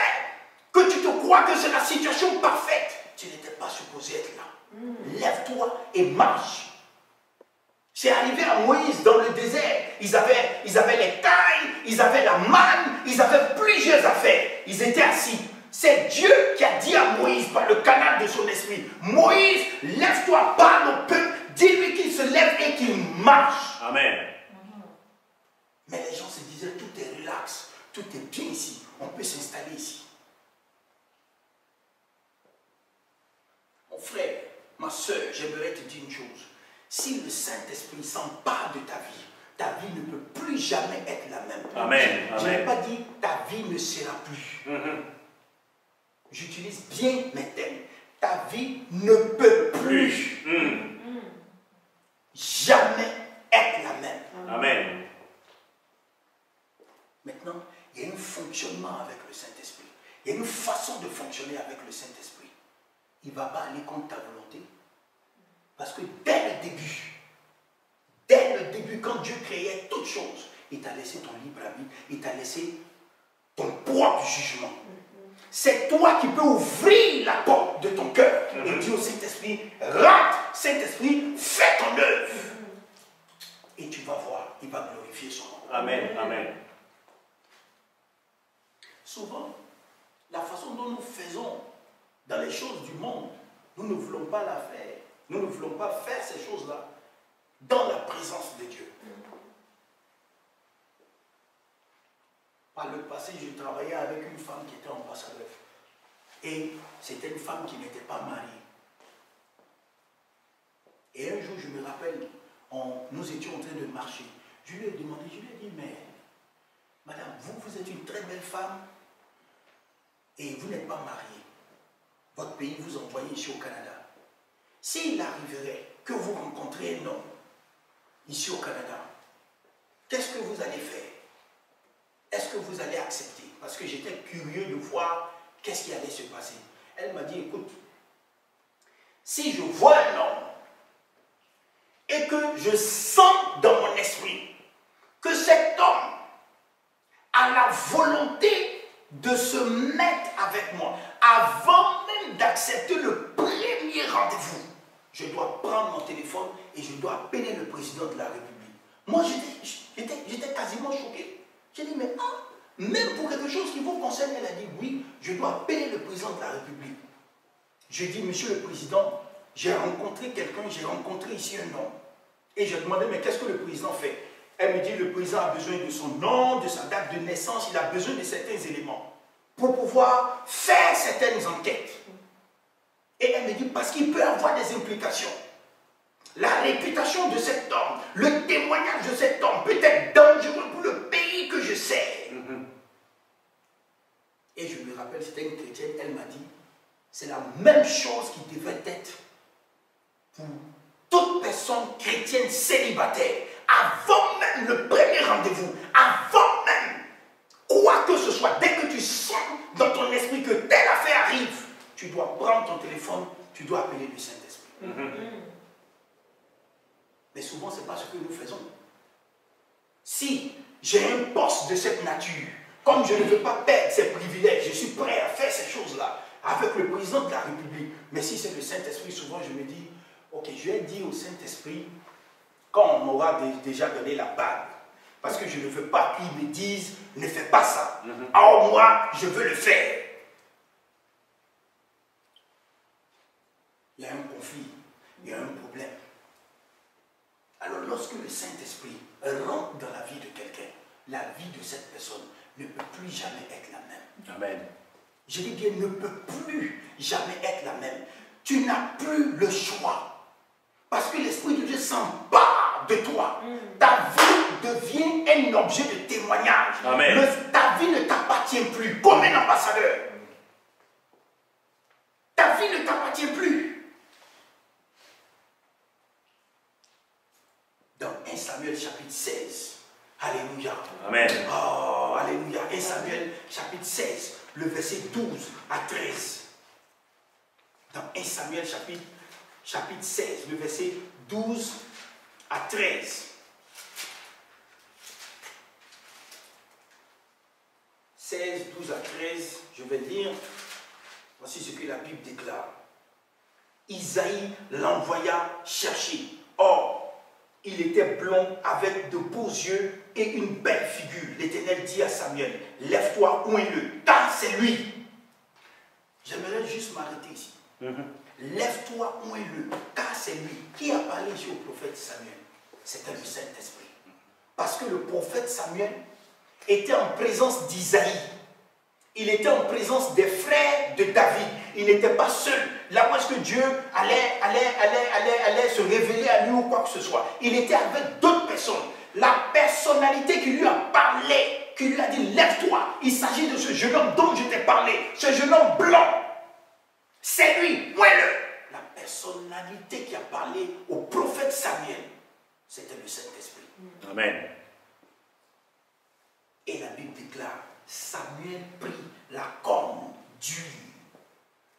Speaker 1: que tu te crois que c'est la situation parfaite, tu n'étais pas supposé être là. Lève-toi et marche. C'est arrivé à Moïse dans le désert. Ils avaient les cailles, ils avaient la manne, ils avaient plusieurs affaires. Ils étaient assis. C'est Dieu qui a dit à Moïse par le canal de son esprit, Moïse, lève-toi, parle au peuple, dis-lui qu'il se lève et qu'il marche.
Speaker 2: Amen.
Speaker 1: Mais les gens se disaient, tout est relax, tout est bien ici, on peut s'installer ici. Mon frère, ma soeur, j'aimerais te dire une chose. Si le Saint-Esprit s'empare de ta vie ne peut plus jamais être la même.
Speaker 2: Amen.
Speaker 1: Je n'ai pas dit ta vie ne sera plus. J'utilise bien mes thèmes. Ta vie ne peut plus jamais être la même.
Speaker 2: Amen.
Speaker 1: Maintenant, il y a un fonctionnement avec le Saint-Esprit. Il y a une façon de fonctionner avec le Saint-Esprit. Il ne va pas aller contre ta volonté. Parce que dès le début, quand Dieu créait toutes choses, il t'a laissé ton libre arbitre, il t'a laissé ton propre jugement. C'est toi qui peux ouvrir la porte de ton cœur et dire au Saint-Esprit, rentre, Saint-Esprit, fais ton œuvre. Et tu vas voir, il va glorifier son nom.
Speaker 2: Amen. Amen.
Speaker 1: Souvent, la façon dont nous faisons dans les choses du monde, nous ne voulons pas la faire. Nous ne voulons pas faire ces choses-là dans la présence de Dieu. Par le passé, je travaillais avec une femme qui était ambassadeur. Et c'était une femme qui n'était pas mariée. Et un jour, je me rappelle, nous étions en train de marcher. Je lui ai demandé, je lui ai dit, mais madame, vous êtes une très belle femme et vous n'êtes pas mariée. Votre pays vous envoie ici au Canada. S'il arriverait que vous rencontrez un homme ici au Canada, qu'est-ce que vous allez faire? Est-ce que vous allez accepter? Parce que j'étais curieux de voir qu'est-ce qui allait se passer. Elle m'a dit, écoute, si je vois un homme et que je sens dans mon esprit que cet homme a la volonté de se mettre avec moi, avant même d'accepter le premier rendez-vous, je dois prendre mon téléphone et je dois appeler le président de la République. Moi, j'étais quasiment choqué. J'ai dit, mais même pour quelque chose qui vous concerne, elle a dit, oui, je dois appeler le président de la République. Je dis, monsieur le président, j'ai rencontré quelqu'un, j'ai rencontré ici un homme. Et je demandais, mais qu'est-ce que le président fait? Elle me dit, le président a besoin de son nom, de sa date de naissance, il a besoin de certains éléments pour pouvoir faire certaines enquêtes. Et elle me dit, parce qu'il peut avoir des implications. La réputation de cet homme, le témoignage de cet homme peut être dangereux pour le pays que je sers. Et je me rappelle, c'était une chrétienne, elle m'a dit, C'est la même chose qui devrait être pour toute personne chrétienne célibataire. Avant même le premier rendez-vous, avant même quoi que ce soit, dès que tu sens dans ton esprit que telle affaire arrive, tu dois prendre ton téléphone, tu dois appeler le Saint-Esprit. Mais souvent, ce n'est pas ce que nous faisons. Si j'ai un poste de cette nature, comme je ne veux pas perdre ces privilèges, je suis prêt à faire ces choses-là avec le président de la République. Mais si c'est le Saint-Esprit, souvent je me dis, ok, je vais dire au Saint-Esprit, quand on m'aura déjà donné la bague, parce que je ne veux pas qu'il me dise, ne fais pas ça. Or moi, je veux le faire. Il y a un conflit, il y a un problème. Alors lorsque le Saint-Esprit rentre dans la vie de quelqu'un, la vie de cette personne ne peut plus jamais être la même.
Speaker 2: Amen.
Speaker 1: Je dis bien, ne peut plus jamais être la même. Tu n'as plus le choix. Parce que l'Esprit de Dieu s'empare de toi. Ta vie devient un objet de témoignage.
Speaker 2: Amen.
Speaker 1: Ta vie ne t'appartient plus comme un ambassadeur. Ta vie ne t'appartient plus. Dans 1 Samuel chapitre 16, alléluia.
Speaker 2: Amen.
Speaker 1: Oh, alléluia. 1 Samuel chapitre 16, le verset 12 à 13. Dans 1 Samuel chapitre 16, le verset 12 à 13. 16, 12 à 13, je vais lire. Voici ce que la Bible déclare. Isaïe l'envoya chercher. Or, il était blond avec de beaux yeux et une belle figure. L'Éternel dit à Samuel, lève-toi, oins-le, car c'est lui. J'aimerais juste m'arrêter ici. Lève-toi, oins-le, car c'est lui. Qui a parlé ici au prophète Samuel? C'était le Saint-Esprit. Parce que le prophète Samuel était en présence d'Isaïe. Il était en présence des frères de David. Il n'était pas seul. Là où est-ce que Dieu allait se révéler à lui ou quoi que ce soit. Il était avec d'autres personnes. La personnalité qui lui a parlé, qui lui a dit lève-toi. Il s'agit de ce jeune homme dont je t'ai parlé. Ce jeune homme blanc. C'est lui. Vois-le. La personnalité qui a parlé au prophète Samuel, c'était le Saint-Esprit.
Speaker 2: Amen.
Speaker 1: Et la Bible déclare, Samuel prit la corne d'huile,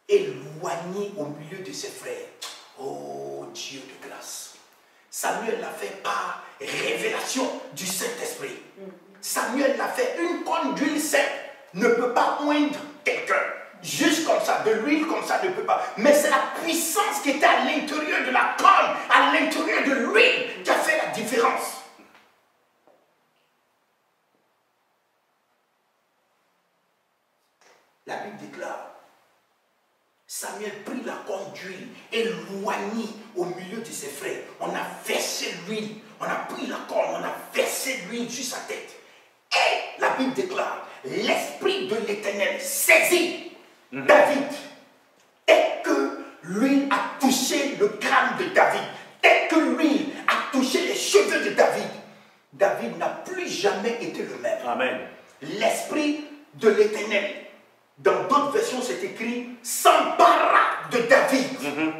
Speaker 1: éloigné au milieu de ses frères. Oh Dieu de grâce. Samuel l'a fait par révélation du Saint-Esprit. Samuel l'a fait. Une corne d'huile simple ne peut pas oindre quelqu'un. Juste comme ça, de l'huile comme ça ne peut pas. Mais c'est la puissance qui était à l'intérieur de la corne, à l'intérieur de l'huile, qui a fait la différence. La Bible déclare, Samuel prit la corne d'huile, éloigné au milieu de ses frères. On a versé l'huile, on a pris la corne, on a versé l'huile sur sa tête. Et la Bible déclare, l'Esprit de l'Éternel saisit David. Dès que l'huile a touché le crâne de David, dès que l'huile a touché les cheveux de David, David n'a plus jamais été le même.
Speaker 2: Amen.
Speaker 1: L'Esprit de l'Éternel. Dans d'autres versions, c'est écrit s'empara de David.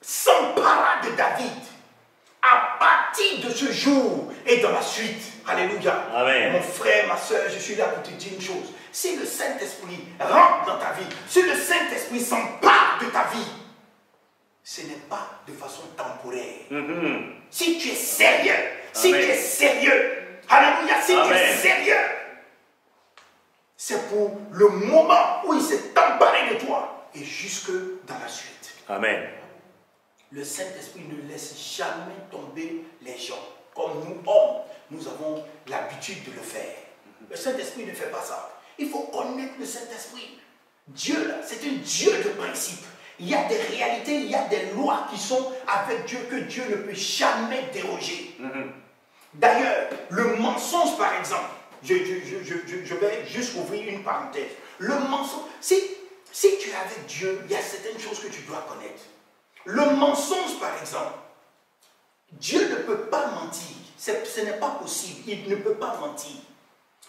Speaker 1: S'empara de David. À partir de ce jour et dans la suite. Alléluia.
Speaker 2: Amen.
Speaker 1: Mon frère, ma soeur, je suis là pour te dire une chose. Si le Saint-Esprit rentre dans ta vie, si le Saint-Esprit s'empare de ta vie, ce n'est pas de façon temporaire. Si tu es sérieux, si tu es sérieux, alléluia, si tu es sérieux, c'est pour le moment où il s'est emparé de toi et jusque dans la suite.
Speaker 2: Amen.
Speaker 1: Le Saint-Esprit ne laisse jamais tomber les gens. Comme nous, hommes, nous avons l'habitude de le faire. Le Saint-Esprit ne fait pas ça. Il faut connaître le Saint-Esprit. Dieu, là, c'est un Dieu de principe. Il y a des réalités, il y a des lois qui sont avec Dieu que Dieu ne peut jamais déroger. D'ailleurs, le mensonge, par exemple, je vais juste ouvrir une parenthèse. Le mensonge, si tu es avec Dieu, il y a certaines choses que tu dois connaître. Le mensonge, par exemple, Dieu ne peut pas mentir. Ce n'est pas possible. Il ne peut pas mentir.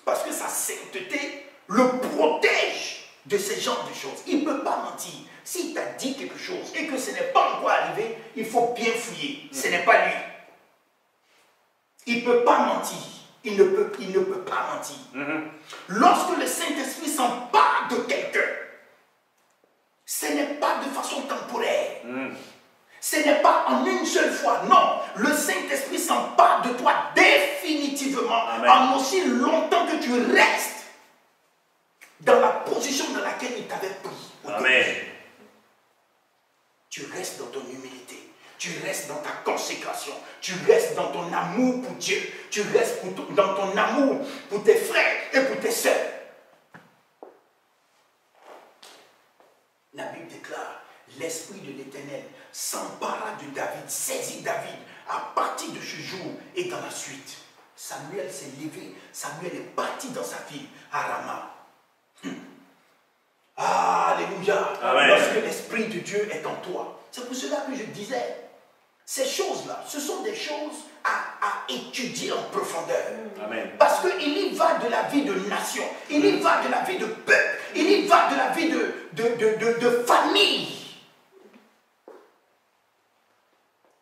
Speaker 1: Parce que sa sainteté le protège de ce genre de choses. Il ne peut pas mentir. S'il t'a dit quelque chose et que ce n'est pas encore arrivé, il faut bien fouiller. Ce n'est pas lui. Il ne peut pas mentir. Il ne peut pas mentir. Lorsque le Saint-Esprit s'empare de quelqu'un, ce n'est pas de façon temporaire. Ce n'est pas en une seule fois. Non, le Saint-Esprit s'empare de toi définitivement.
Speaker 2: Amen.
Speaker 1: En aussi longtemps que tu restes dans la position dans laquelle il t'avait pris.
Speaker 2: Amen.
Speaker 1: Tu restes dans ton humilité. Tu restes dans ta consécration. Tu restes dans ton amour pour Dieu. Tu restes dans ton amour pour tes frères et pour tes sœurs. La Bible déclare, l'Esprit de l'Éternel s'empara de David, saisit David à partir de ce jour et dans la suite. Samuel s'est levé, Samuel est parti dans sa ville à Rama. Alléluia.
Speaker 2: Amen.
Speaker 1: Lorsque l'Esprit de Dieu est en toi. C'est pour cela que je disais, ces choses-là, ce sont des choses à étudier en profondeur.
Speaker 2: Amen.
Speaker 1: Parce qu'il y va de la vie de nation, il y va de la vie de peuple, il y va de la vie de famille.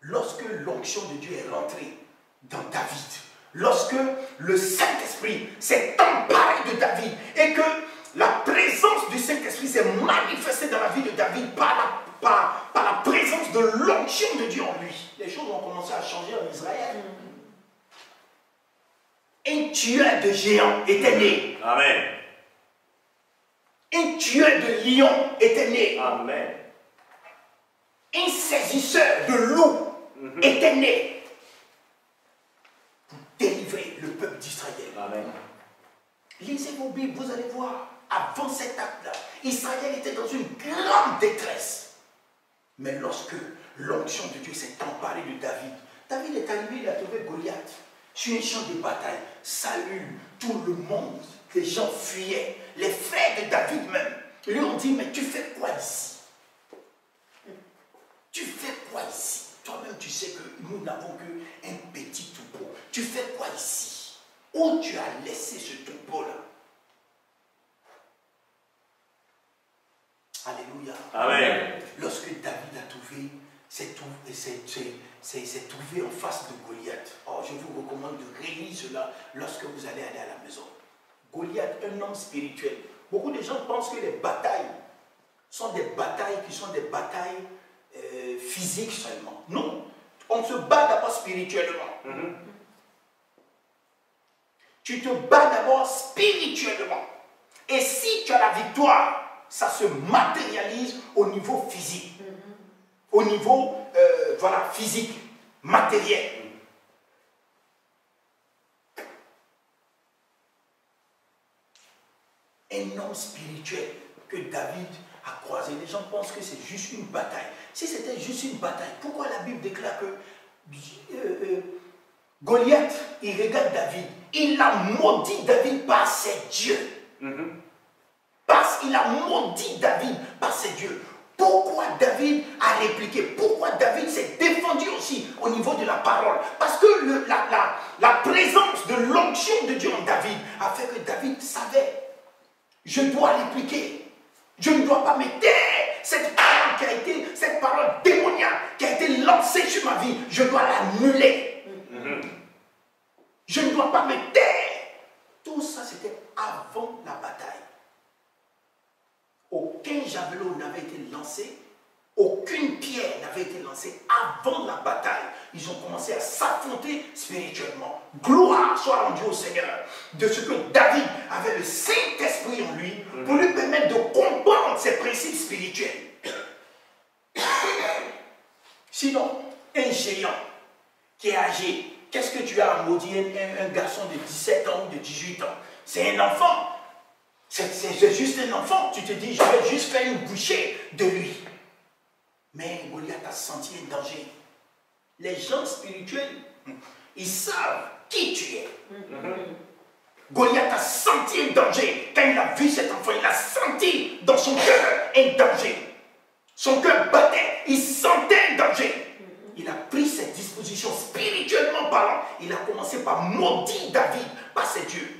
Speaker 1: Lorsque l'onction de Dieu est rentrée dans David, lorsque le Saint-Esprit s'est emparé de David et que la présence du Saint-Esprit s'est manifestée dans la vie de David par la présence de l'onction de Dieu en lui, les choses ont commencé à changer en Israël. Un tueur de géants était né.
Speaker 2: Amen.
Speaker 1: Un tueur de lions était né.
Speaker 2: Amen.
Speaker 1: Un saisisseur de loups était né pour délivrer le peuple d'Israël.
Speaker 2: Amen.
Speaker 1: Lisez vos Bibles, vous allez voir. Avant cet acte-là, Israël était dans une grande détresse. Mais lorsque l'onction de Dieu s'est emparée de David, David est arrivé, il a trouvé Goliath sur un champ de bataille. Saül, tout le monde, les gens fuyaient. Les frères de David même lui ont dit, mais tu fais quoi ici? Tu fais quoi ici? Toi-même, tu sais que nous n'avons qu'un petit troupeau. Tu fais quoi ici? Où tu as laissé ce troupeau-là? Alléluia.
Speaker 2: Amen.
Speaker 1: Lorsque David a trouvé, s'est trouvé en face de Goliath. Oh, je vous recommande de relire cela lorsque vous allez aller à la maison. Goliath, un homme spirituel. Beaucoup de gens pensent que les batailles sont des batailles qui sont des batailles physiques seulement. Non, on se bat d'abord spirituellement. Tu te bats d'abord spirituellement. Et si tu as la victoire, ça se matérialise au niveau physique. Au niveau, voilà, physique, matériel. Un homme spirituel que David a croisé. Les gens pensent que c'est juste une bataille. Si c'était juste une bataille, pourquoi la Bible déclare que Goliath, il regarde David, il a maudit David par ses dieux. Parce qu'il a maudit David par ses dieux. Pourquoi David a répliqué? Pourquoi David s'est défendu aussi au niveau de la parole? Parce que la présence de l'onction de Dieu en David a fait que David savait, je dois répliquer. Je ne dois pas me taire. Cette parole démoniaque qui a été lancée sur ma vie, je dois l'annuler. Je ne dois pas me taire. Tout ça, c'était avant la bataille. Aucun javelot n'avait été lancé, aucune pierre n'avait été lancée avant la bataille. Ils ont commencé à s'affronter spirituellement. Gloire soit rendue au Seigneur de ce que David avait le Saint-Esprit en lui pour lui permettre de comprendre ses principes spirituels. Sinon, un géant qui est âgé, qu'est-ce que tu as à maudire un garçon de 17 ans ou de 18 ans? C'est un enfant. C'est juste un enfant. Tu te dis, je vais juste faire une bouchée de lui. Mais Goliath a senti un danger. Les gens spirituels, ils savent qui tu es. Goliath a senti un danger. Quand il a vu cet enfant, il a senti dans son cœur un danger. Son cœur battait. Il sentait un danger. Il a pris ses dispositions spirituellement parlant. Il a commencé par maudire David par ses dieux.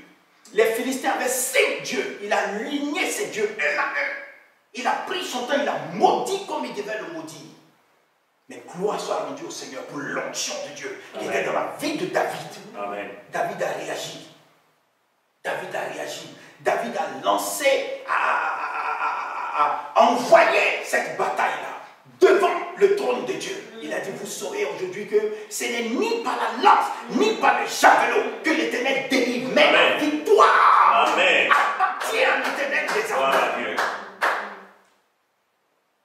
Speaker 1: Les Philistins avaient 5 dieux. Il a aligné ces dieux un à un. Il a pris son temps, il a maudit comme il devait le maudire. Mais gloire soit rendue au Seigneur pour l'onction de Dieu qui était dans la vie de David.
Speaker 2: Amen.
Speaker 1: David a réagi. David a réagi. David a lancé, a envoyé cette bataille-là devant le trône de Dieu. Il a dit, vous saurez aujourd'hui que ce n'est ni par la lance, ni par le javelot que l'Éternel délivre, mais la victoire appartient à l'Éternel des armées.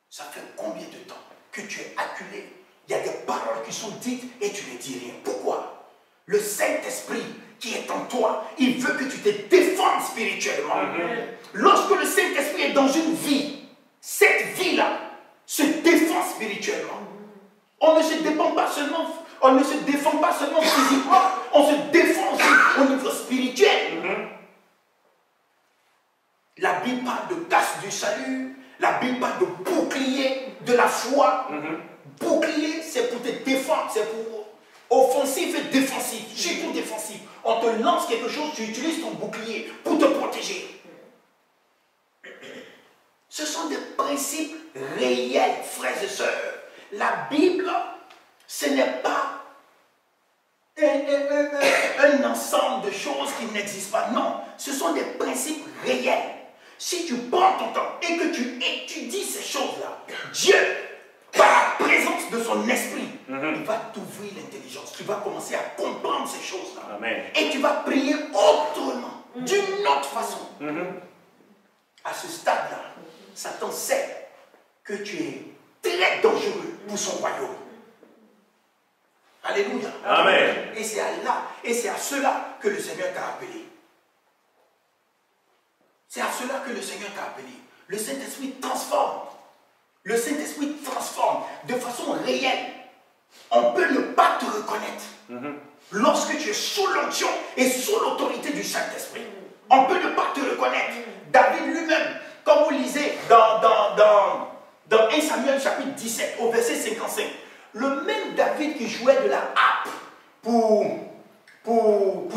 Speaker 1: Ça fait combien de temps que tu es acculé? Il y a des paroles qui sont dites et tu ne dis rien. Pourquoi? Le Saint-Esprit qui est en toi, il veut que tu te défendes spirituellement. Lorsque le Saint-Esprit est dans une vie, cette vie-là se défend spirituellement. On ne se défend pas seulement, physiquement, on se défend aussi au niveau spirituel. La Bible parle de casse du salut, la Bible parle de bouclier de la foi. Bouclier, c'est pour te défendre, c'est pour offensif et défensif, surtout défensif. On te lance quelque chose, tu utilises ton bouclier pour te protéger. Ce sont des principes réels, frères et sœurs. La Bible, ce n'est pas un ensemble de choses qui n'existent pas. Non, ce sont des principes réels. Si tu prends ton temps et que tu étudies ces choses-là, Dieu, par la présence de son esprit, il va t'ouvrir l'intelligence. Tu vas commencer à comprendre ces choses-là. Et tu vas prier autrement, d'une autre façon. À ce stade-là, Satan sait que tu es très dangereux pour son royaume. Alléluia.
Speaker 2: Amen.
Speaker 1: Et c'est à là, et c'est à cela que le Seigneur t'a appelé. C'est à cela que le Seigneur t'a appelé. Le Saint-Esprit transforme. Le Saint-Esprit transforme de façon réelle. On peut ne pas te reconnaître. Lorsque tu es sous l'onction et sous l'autorité du Saint-Esprit, on peut ne pas te reconnaître. David lui-même, comme vous lisez dans 1 Samuel chapitre 17 au verset 55, le même David qui jouait de la harpe pour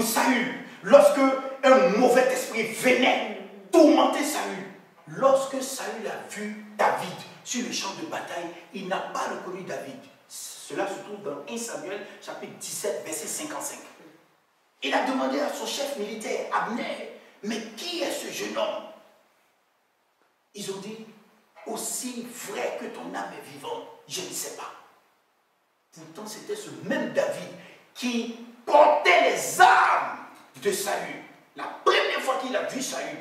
Speaker 1: Saül, lorsque un mauvais esprit venait tourmenter Saül, lorsque Saül a vu David sur le champ de bataille, il n'a pas reconnu David. Cela se trouve dans 1 Samuel chapitre 17 verset 55. Il a demandé à son chef militaire, Abner, mais qui est ce jeune homme? Ils ont dit, aussi vrai que ton âme est vivante, je ne sais pas. Pourtant, c'était ce même David qui portait les armes de Saül. La première fois qu'il a vu Saül,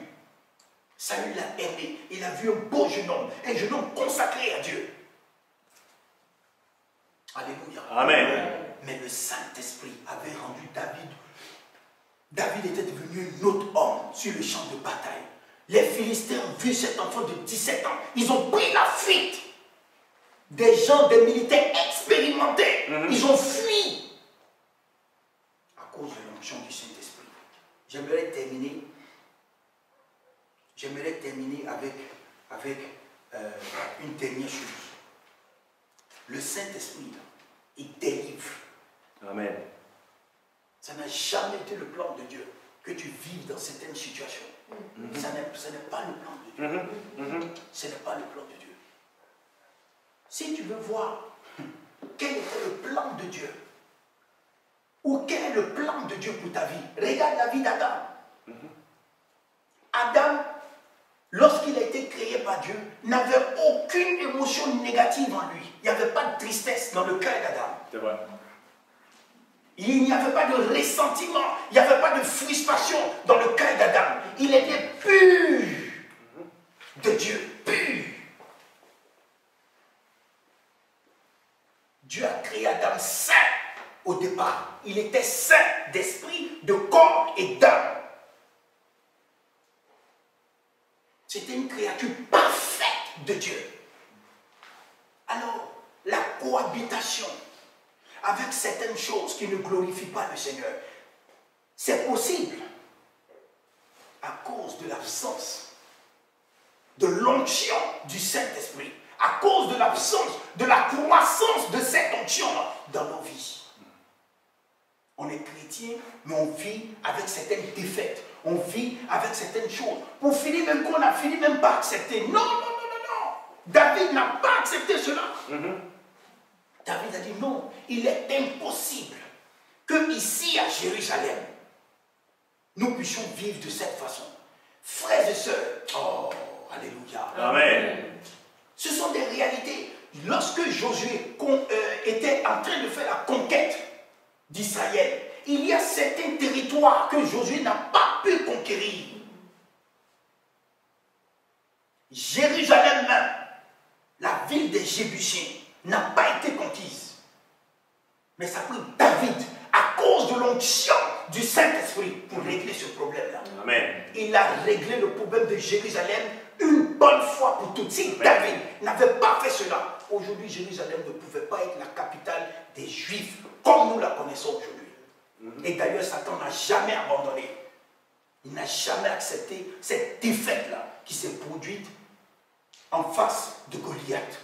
Speaker 1: Saül l'a aimé. Il a vu un beau jeune homme consacré à Dieu. Alléluia.
Speaker 2: Amen.
Speaker 1: Mais le Saint-Esprit avait rendu David. David était devenu un autre homme sur le champ de bataille. Les Philistins ont vu cet enfant de 17 ans. Ils ont pris la fuite. Des gens, des militaires expérimentés. Ils ont fui à cause de l'onction du Saint-Esprit. J'aimerais terminer avec une dernière chose. Le Saint-Esprit, il délivre. Amen. Ça n'a jamais été le plan de Dieu que tu vives dans certaines situations. Ce n'est pas le plan de Dieu. Ce n'est pas le plan de Dieu. Si tu veux voir quel était le plan de Dieu, ou quel est le plan de Dieu pour ta vie, regarde la vie d'Adam. Adam, lorsqu'il a été créé par Dieu, n'avait aucune émotion négative en lui. Il n'y avait pas de tristesse dans le cœur d'Adam.
Speaker 2: C'est vrai.
Speaker 1: Il n'y avait pas de ressentiment, il n'y avait pas de frustration dans le cœur d'Adam. Il était pur de Dieu, pur. Dieu a créé Adam saint au départ. Il était saint d'esprit, de corps et d'âme. C'était une créature parfaite de Dieu. Alors, la cohabitation avec certaines choses qui ne glorifient pas le Seigneur, c'est possible à cause de l'absence de l'onction du Saint-Esprit, à cause de l'absence de la croissance de cette onction dans nos vies. On est chrétien, mais on vit avec certaines défaites, on vit avec certaines choses. Pour finir, même qu'on a fini même pas accepter. Non, non, non, non, David n'a pas accepté cela. David a dit non, il est impossible que ici à Jérusalem, nous puissions vivre de cette façon. Frères et sœurs, oh, alléluia.
Speaker 2: Amen.
Speaker 1: Ce sont des réalités. Lorsque Josué était en train de faire la conquête d'Israël, il y a certains territoires que Josué n'a pas pu conquérir. Jérusalem même, la ville des Jébusiens, n'a pas été conquise. Mais ça a pris David, à cause de l'onction du Saint-Esprit, pour régler ce problème-là.
Speaker 2: Amen.
Speaker 1: Il a réglé le problème de Jérusalem une bonne fois pour toutes. Si David n'avait pas fait cela, aujourd'hui Jérusalem ne pouvait pas être la capitale des Juifs comme nous la connaissons aujourd'hui. Et d'ailleurs, Satan n'a jamais abandonné. Il n'a jamais accepté cette défaite-là qui s'est produite en face de Goliath.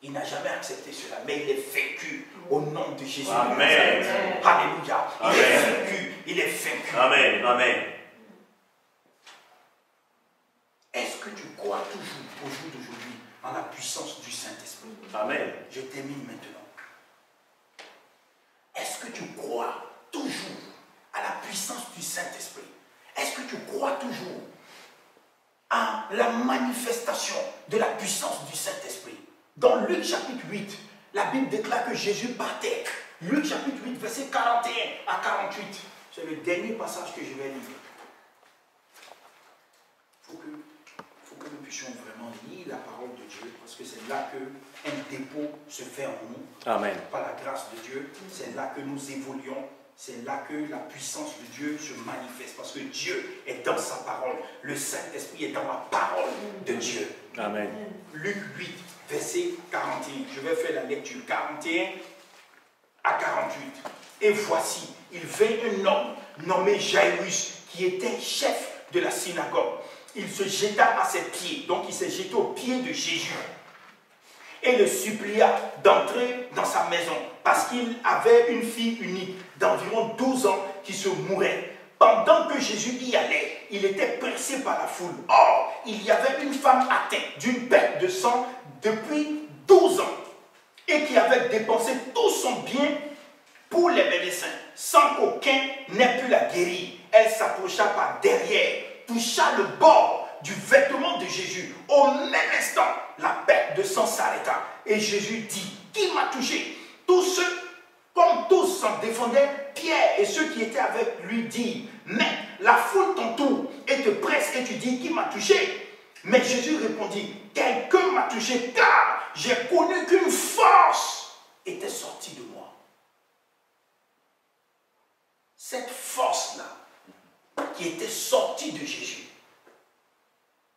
Speaker 1: Il n'a jamais accepté cela, mais il est vaincu au nom de Jésus.
Speaker 2: Amen.
Speaker 1: Alléluia. Il
Speaker 2: Amen.
Speaker 1: est vaincu. Il est vaincu.
Speaker 2: Amen. Amen.
Speaker 1: Est-ce que tu crois toujours, au jour d'aujourd'hui, en la puissance du Saint-Esprit?
Speaker 2: Amen.
Speaker 1: Je termine maintenant. Est-ce que tu crois toujours à la puissance du Saint-Esprit? Est-ce que tu crois toujours à la manifestation de la puissance du Saint-Esprit? Dans Luc chapitre 8, la Bible déclare que Jésus partait. Luc chapitre 8, verset 41 à 48. C'est le dernier passage que je vais lire. Il faut que nous puissions vraiment lire la parole de Dieu, parce que c'est là qu'un dépôt se fait en nous.
Speaker 2: Amen.
Speaker 1: Par la grâce de Dieu, c'est là que nous évoluons. C'est là que la puissance de Dieu se manifeste, parce que Dieu est dans sa parole. Le Saint-Esprit est dans la parole de Dieu.
Speaker 2: Amen.
Speaker 1: Luc 8, verset 41. Je vais faire la lecture 41 à 48. Et voici, il vint un homme nommé Jairus, qui était chef de la synagogue. Il se jeta à ses pieds, donc il s'est jeté aux pieds de Jésus, et le supplia d'entrer dans sa maison, parce qu'il avait une fille unique d'environ 12 ans qui se mourait. Pendant que Jésus y allait, il était pressé par la foule. Or, il y avait une femme atteinte d'une perte de sang depuis 12 ans, et qui avait dépensé tout son bien pour les médecins, sans qu'aucun n'ait pu la guérir. Elle s'approcha par derrière, toucha le bord du vêtement de Jésus. Au même instant, la perte de sang s'arrêta. Et Jésus dit, qui m'a touché? Comme tous s'en défendaient, Pierre et ceux qui étaient avec lui dirent, mais la foule t'entoure et te presse et tu dis, qui m'a touché? Mais Jésus répondit, quelqu'un m'a touché, car j'ai connu qu'une force était sortie de moi. Cette force-là, qui était sortie de Jésus,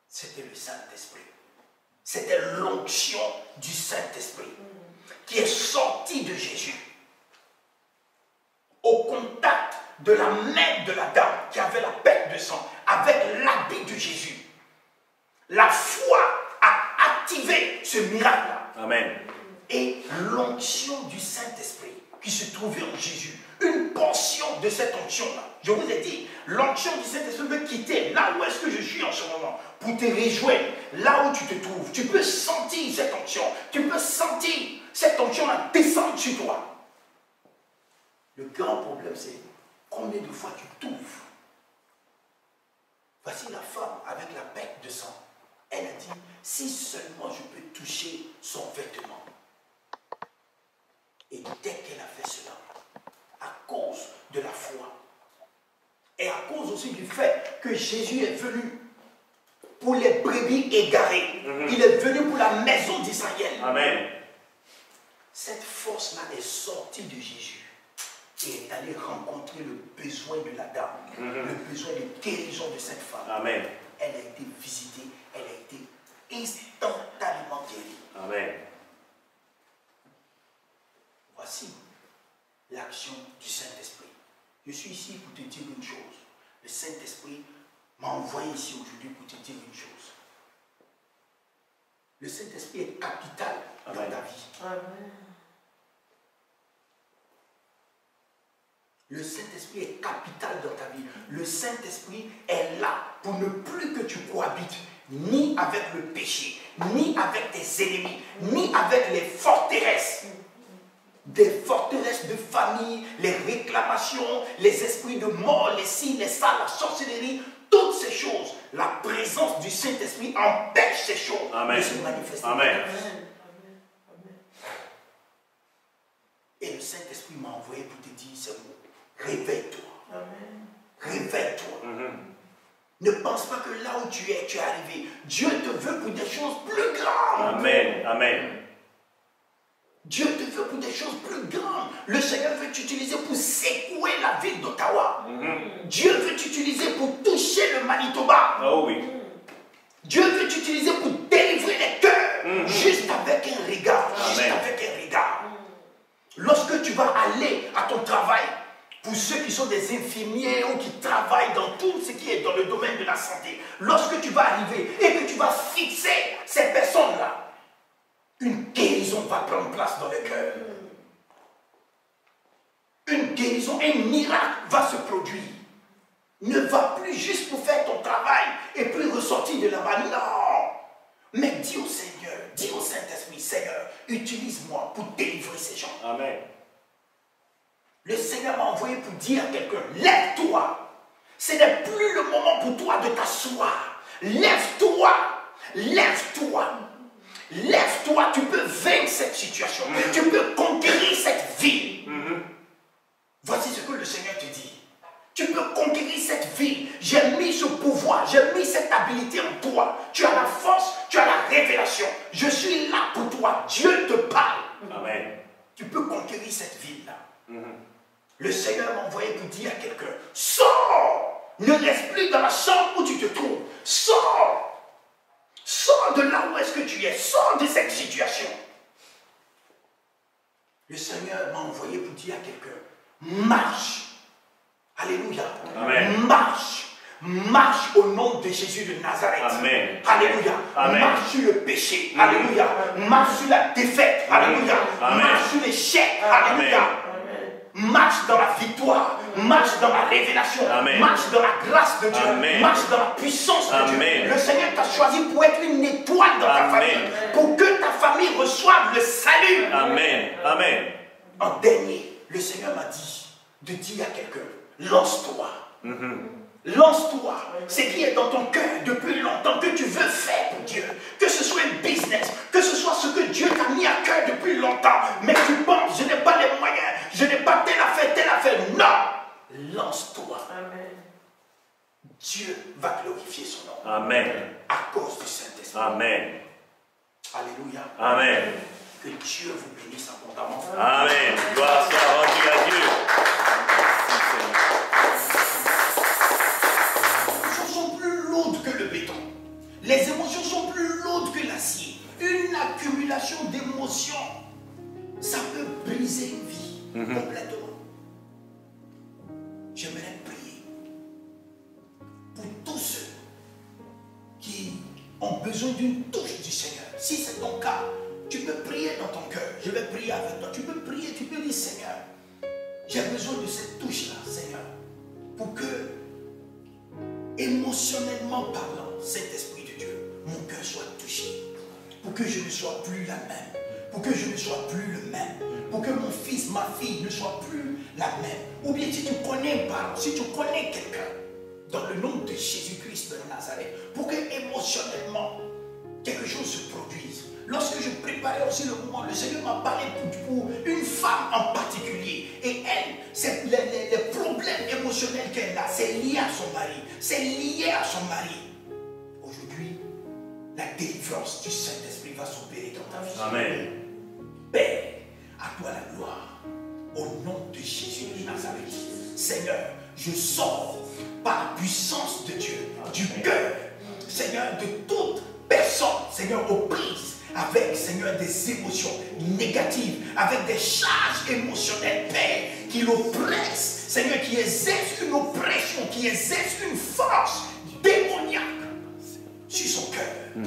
Speaker 1: c'était le Saint-Esprit. C'était l'onction du Saint-Esprit qui est sortie de Jésus. Au contact de la main de la dame qui avait la perte de sang, avec l'habit de Jésus. La foi a activé ce miracle-là.
Speaker 2: Amen.
Speaker 1: Et l'onction du Saint-Esprit qui se trouvait en Jésus, une portion de cette onction-là. Je vous ai dit, l'onction du Saint-Esprit veut quitter là où est-ce que je suis en ce moment, pour te rejoindre là où tu te trouves. Tu peux sentir cette onction, tu peux sentir cette onction-là descendre sur toi. Le grand problème, c'est combien de fois tu t'ouvres. Voici la femme avec la perte de sang. Elle a dit, si seulement je peux toucher son vêtement. Et dès qu'elle a fait cela, à cause de la foi, et à cause aussi du fait que Jésus est venu pour les brebis égarées, il est venu pour la maison d'Israël.
Speaker 2: Amen.
Speaker 1: Cette force-là est sortie de Jésus et est allée rencontrer le besoin de la dame, le besoin de guérison de cette femme.
Speaker 2: Amen.
Speaker 1: Elle a été visitée, elle a été instantanément guérie.
Speaker 2: Amen.
Speaker 1: Voici l'action du Saint-Esprit. Je suis ici pour te dire une chose. Le Saint-Esprit m'a envoyé ici aujourd'hui pour te dire une chose. Le Saint-Esprit est capital dans ta vie.
Speaker 3: Amen.
Speaker 1: Le Saint-Esprit est capital dans ta vie. Le Saint-Esprit est là pour ne plus que tu cohabites ni avec le péché, ni avec tes ennemis, ni avec les forteresses. Des forteresses de famille, les réclamations, les esprits de mort, les signes, les ça, la sorcellerie, toutes ces choses. La présence du Saint-Esprit empêche ces choses de se manifester.
Speaker 2: Amen.
Speaker 1: Et le Saint-Esprit m'a envoyé pour te dire, c'est bon, réveille-toi. Réveille-toi. Ne pense pas que là où tu es arrivé. Dieu te veut pour des choses plus grandes.
Speaker 2: Amen. Amen.
Speaker 1: Dieu te veut pour des choses plus grandes. Le Seigneur veut t'utiliser pour secouer la ville d'Ottawa. Dieu veut t'utiliser pour toucher le Manitoba.
Speaker 2: Oh oui.
Speaker 1: Dieu veut t'utiliser pour délivrer les cœurs. Juste avec un regard. Juste avec un regard. Lorsque tu vas aller à ton travail, pour ceux qui sont des infirmiers ou qui travaillent dans tout ce qui est dans le domaine de la santé, lorsque tu vas arriver et que tu vas fixer ces personnes-là, une guérison va prendre place dans le cœur. Une guérison, un miracle va se produire. Ne va plus juste pour faire ton travail et puis ressortir de là-bas. Non! Mais dis au Seigneur, dis au Saint-Esprit, Seigneur, utilise-moi pour délivrer ces gens.
Speaker 2: Amen.
Speaker 1: Le Seigneur m'a envoyé pour dire à quelqu'un, lève-toi. Ce n'est plus le moment pour toi de t'asseoir. Lève-toi. Lève-toi. Lève-toi, tu peux vaincre cette situation. Tu peux conquérir cette ville. Voici ce que le Seigneur te dit. Tu peux conquérir cette ville. J'ai mis ce pouvoir, j'ai mis cette habilité en toi. Tu as la force, tu as la révélation. Je suis là pour toi. Dieu te parle.
Speaker 2: Amen.
Speaker 1: Tu peux conquérir cette ville-là. Le Seigneur m'a envoyé pour dire à quelqu'un, sors. Ne reste plus dans la chambre où tu te trouves. Sors. Sors de là où est-ce que tu es. Sors de cette situation. Le Seigneur m'a envoyé pour dire à quelqu'un, marche. Alléluia.
Speaker 2: Amen.
Speaker 1: Marche. Marche au nom de Jésus de Nazareth.
Speaker 2: Amen.
Speaker 1: Alléluia.
Speaker 2: Amen.
Speaker 1: Marche sur le péché. Alléluia. Marche sur la défaite. Alléluia.
Speaker 2: Amen.
Speaker 1: Marche sur l'échec. Alléluia. Marche dans la victoire. Marche dans la révélation.
Speaker 2: Amen.
Speaker 1: Marche dans la grâce de Dieu.
Speaker 2: Amen.
Speaker 1: Marche dans la puissance de
Speaker 2: Amen.
Speaker 1: Dieu. Le Seigneur t'a choisi pour être une étoile dans ta
Speaker 2: Amen.
Speaker 1: famille. Pour que ta famille reçoive le salut.
Speaker 2: Amen. Amen.
Speaker 1: En dernier, le Seigneur m'a dit de dire à quelqu'un, lance-toi. Lance-toi. Ce qui est dans ton cœur depuis longtemps, que tu veux faire pour Dieu. Que ce soit un business, que ce soit ce que Dieu t'a mis à cœur depuis longtemps. Mais tu penses, je n'ai pas les moyens, je n'ai pas telle affaire, telle affaire. Non. Lance-toi. Dieu va glorifier son nom.
Speaker 2: Amen.
Speaker 1: À cause du Saint-Esprit.
Speaker 2: Amen.
Speaker 1: Alléluia.
Speaker 2: Amen.
Speaker 1: Que Dieu vous bénisse abondamment.
Speaker 2: Amen. Gloire soit rendue à Dieu.
Speaker 1: Les émotions sont plus lourdes que l'acier. Une accumulation d'émotions, ça peut briser une vie complètement. J'aimerais prier pour tous ceux qui ont besoin d'une touche du Seigneur. Si c'est ton cas, tu peux prier dans ton cœur. Je vais prier avec toi. Tu peux prier, tu peux dire, Seigneur, j'ai besoin de cette touche-là, Seigneur, pour que, émotionnellement parlant, cet esprit de Dieu, mon cœur soit touché, pour que je ne sois plus la même, pour que je ne sois plus le même, pour que mon fils, ma fille ne soit plus la même. Ou bien si tu connais un parent, si tu connais quelqu'un, dans le nom de Jésus-Christ de Nazareth, pour que émotionnellement quelque chose se produise. Lorsque je préparais aussi le moment, le Seigneur m'a parlé pour une femme en particulier. Et elle, c'est les problèmes émotionnels qu'elle a, c'est lié à son mari. C'est lié à son mari. Aujourd'hui, la délivrance du Saint-Esprit va s'opérer dans ta vie.
Speaker 2: Amen.
Speaker 1: Père, à toi la gloire. Au nom de Jésus de Nazareth. Seigneur, je sors par la puissance de Dieu, du cœur, Seigneur, de toute personne, Seigneur, aux prises avec, Seigneur, des émotions négatives, avec des charges émotionnelles, Père, qui l'oppressent, Seigneur, qui exerce une oppression, qui exerce une force démoniaque sur son cœur.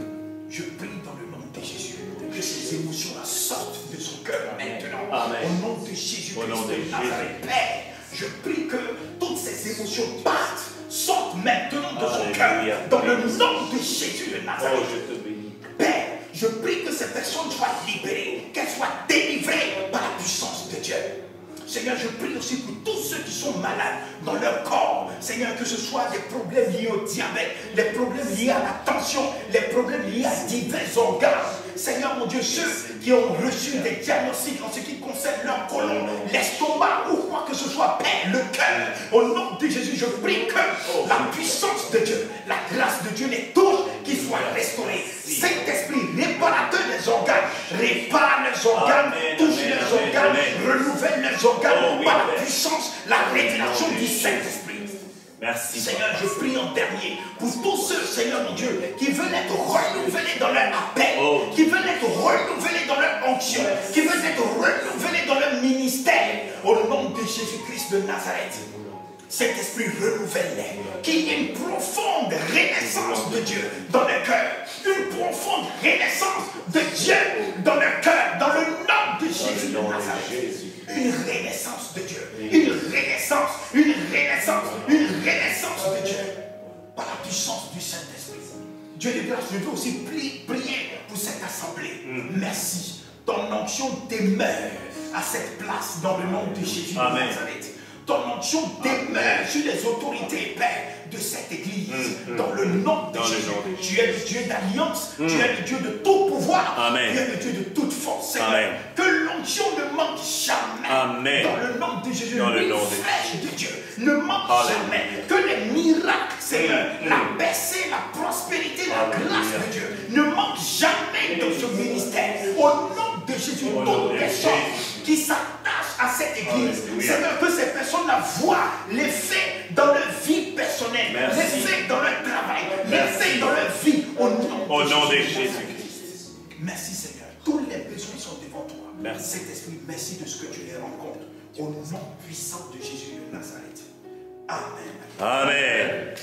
Speaker 1: Je prie dans le nom de Jésus que ces émotions sortent de son cœur maintenant.
Speaker 2: Amen.
Speaker 1: Au nom de Jésus-Christ
Speaker 2: Au nom de
Speaker 1: de Nazareth,
Speaker 2: Jésus.
Speaker 1: Père, Je prie que toutes ces émotions partent, sortent maintenant de son cœur,
Speaker 2: Alléluia.
Speaker 1: dans le nom de Jésus de Nazareth.
Speaker 2: Oh, je te bénis.
Speaker 1: Père, je prie que ces personnes soient libérées, qu'elles soient délivrées par la puissance de Dieu. Seigneur, je prie aussi pour tous ceux qui sont malades dans leur corps. Seigneur, que ce soit des problèmes liés au diabète, les problèmes liés à la tension, les problèmes liés à divers organes. Seigneur, mon Dieu, ceux qui ont reçu des diagnostics en ce qui concerne leur colon, l'estomac ou quoi que ce soit, Père, le cœur. Au nom de Jésus, je prie que la puissance de Dieu, la grâce de Dieu les touche, qu'ils soient restaurés. Saint-Esprit, réparateur des organes, répare les organes, touche les organes, renouvelle les organes par la puissance, la révélation du Saint-Esprit.
Speaker 2: Merci.
Speaker 1: Seigneur, je prie en dernier pour tous ceux, Seigneur mon Dieu, qui veulent être renouvelés dans leur appel, qui veulent être renouvelés dans leur onction, qui veulent être renouvelés dans leur ministère. Au nom de Jésus-Christ de Nazareth, cet esprit renouvelle-les, qu'il y ait une profonde renaissance de Dieu dans leur cœur, une profonde renaissance de Dieu dans leur cœur, dans le nom de Jésus de Nazareth. Une renaissance de Dieu, une renaissance, une renaissance, une renaissance de Dieu par la puissance du Saint-Esprit. Dieu de grâce, je veux aussi prier pour cette assemblée. Merci. Ton onction demeure à cette place dans le nom de Jésus de Nazareth. Ton onction demeure sur les autorités, Père, de cette église, dans le nom de Jésus. Tu es le Dieu d'alliance, tu es le Dieu de tout pouvoir, tu es le Dieu de toute force. Seigneur, que l'onction ne manque jamais. Dans le nom de Jésus, une flèche de Dieu ne manque jamais. Que les miracles, Seigneur, la percée, la prospérité, la grâce de Dieu ne manquent jamais dans ce ministère. Au nom de Jésus, toutes personnes qui s'attachent à cette église, Seigneur, que ces personnes la voient l'effet dans leur vie personnelle, l'effet dans leur travail, l'effet dans leur vie, au nom de Jésus-Christ. Merci Seigneur, tous les besoins sont devant toi. Merci Saint-Esprit, merci de ce que tu les rencontres. Au nom puissant de Jésus de Nazareth. Amen.
Speaker 2: Amen.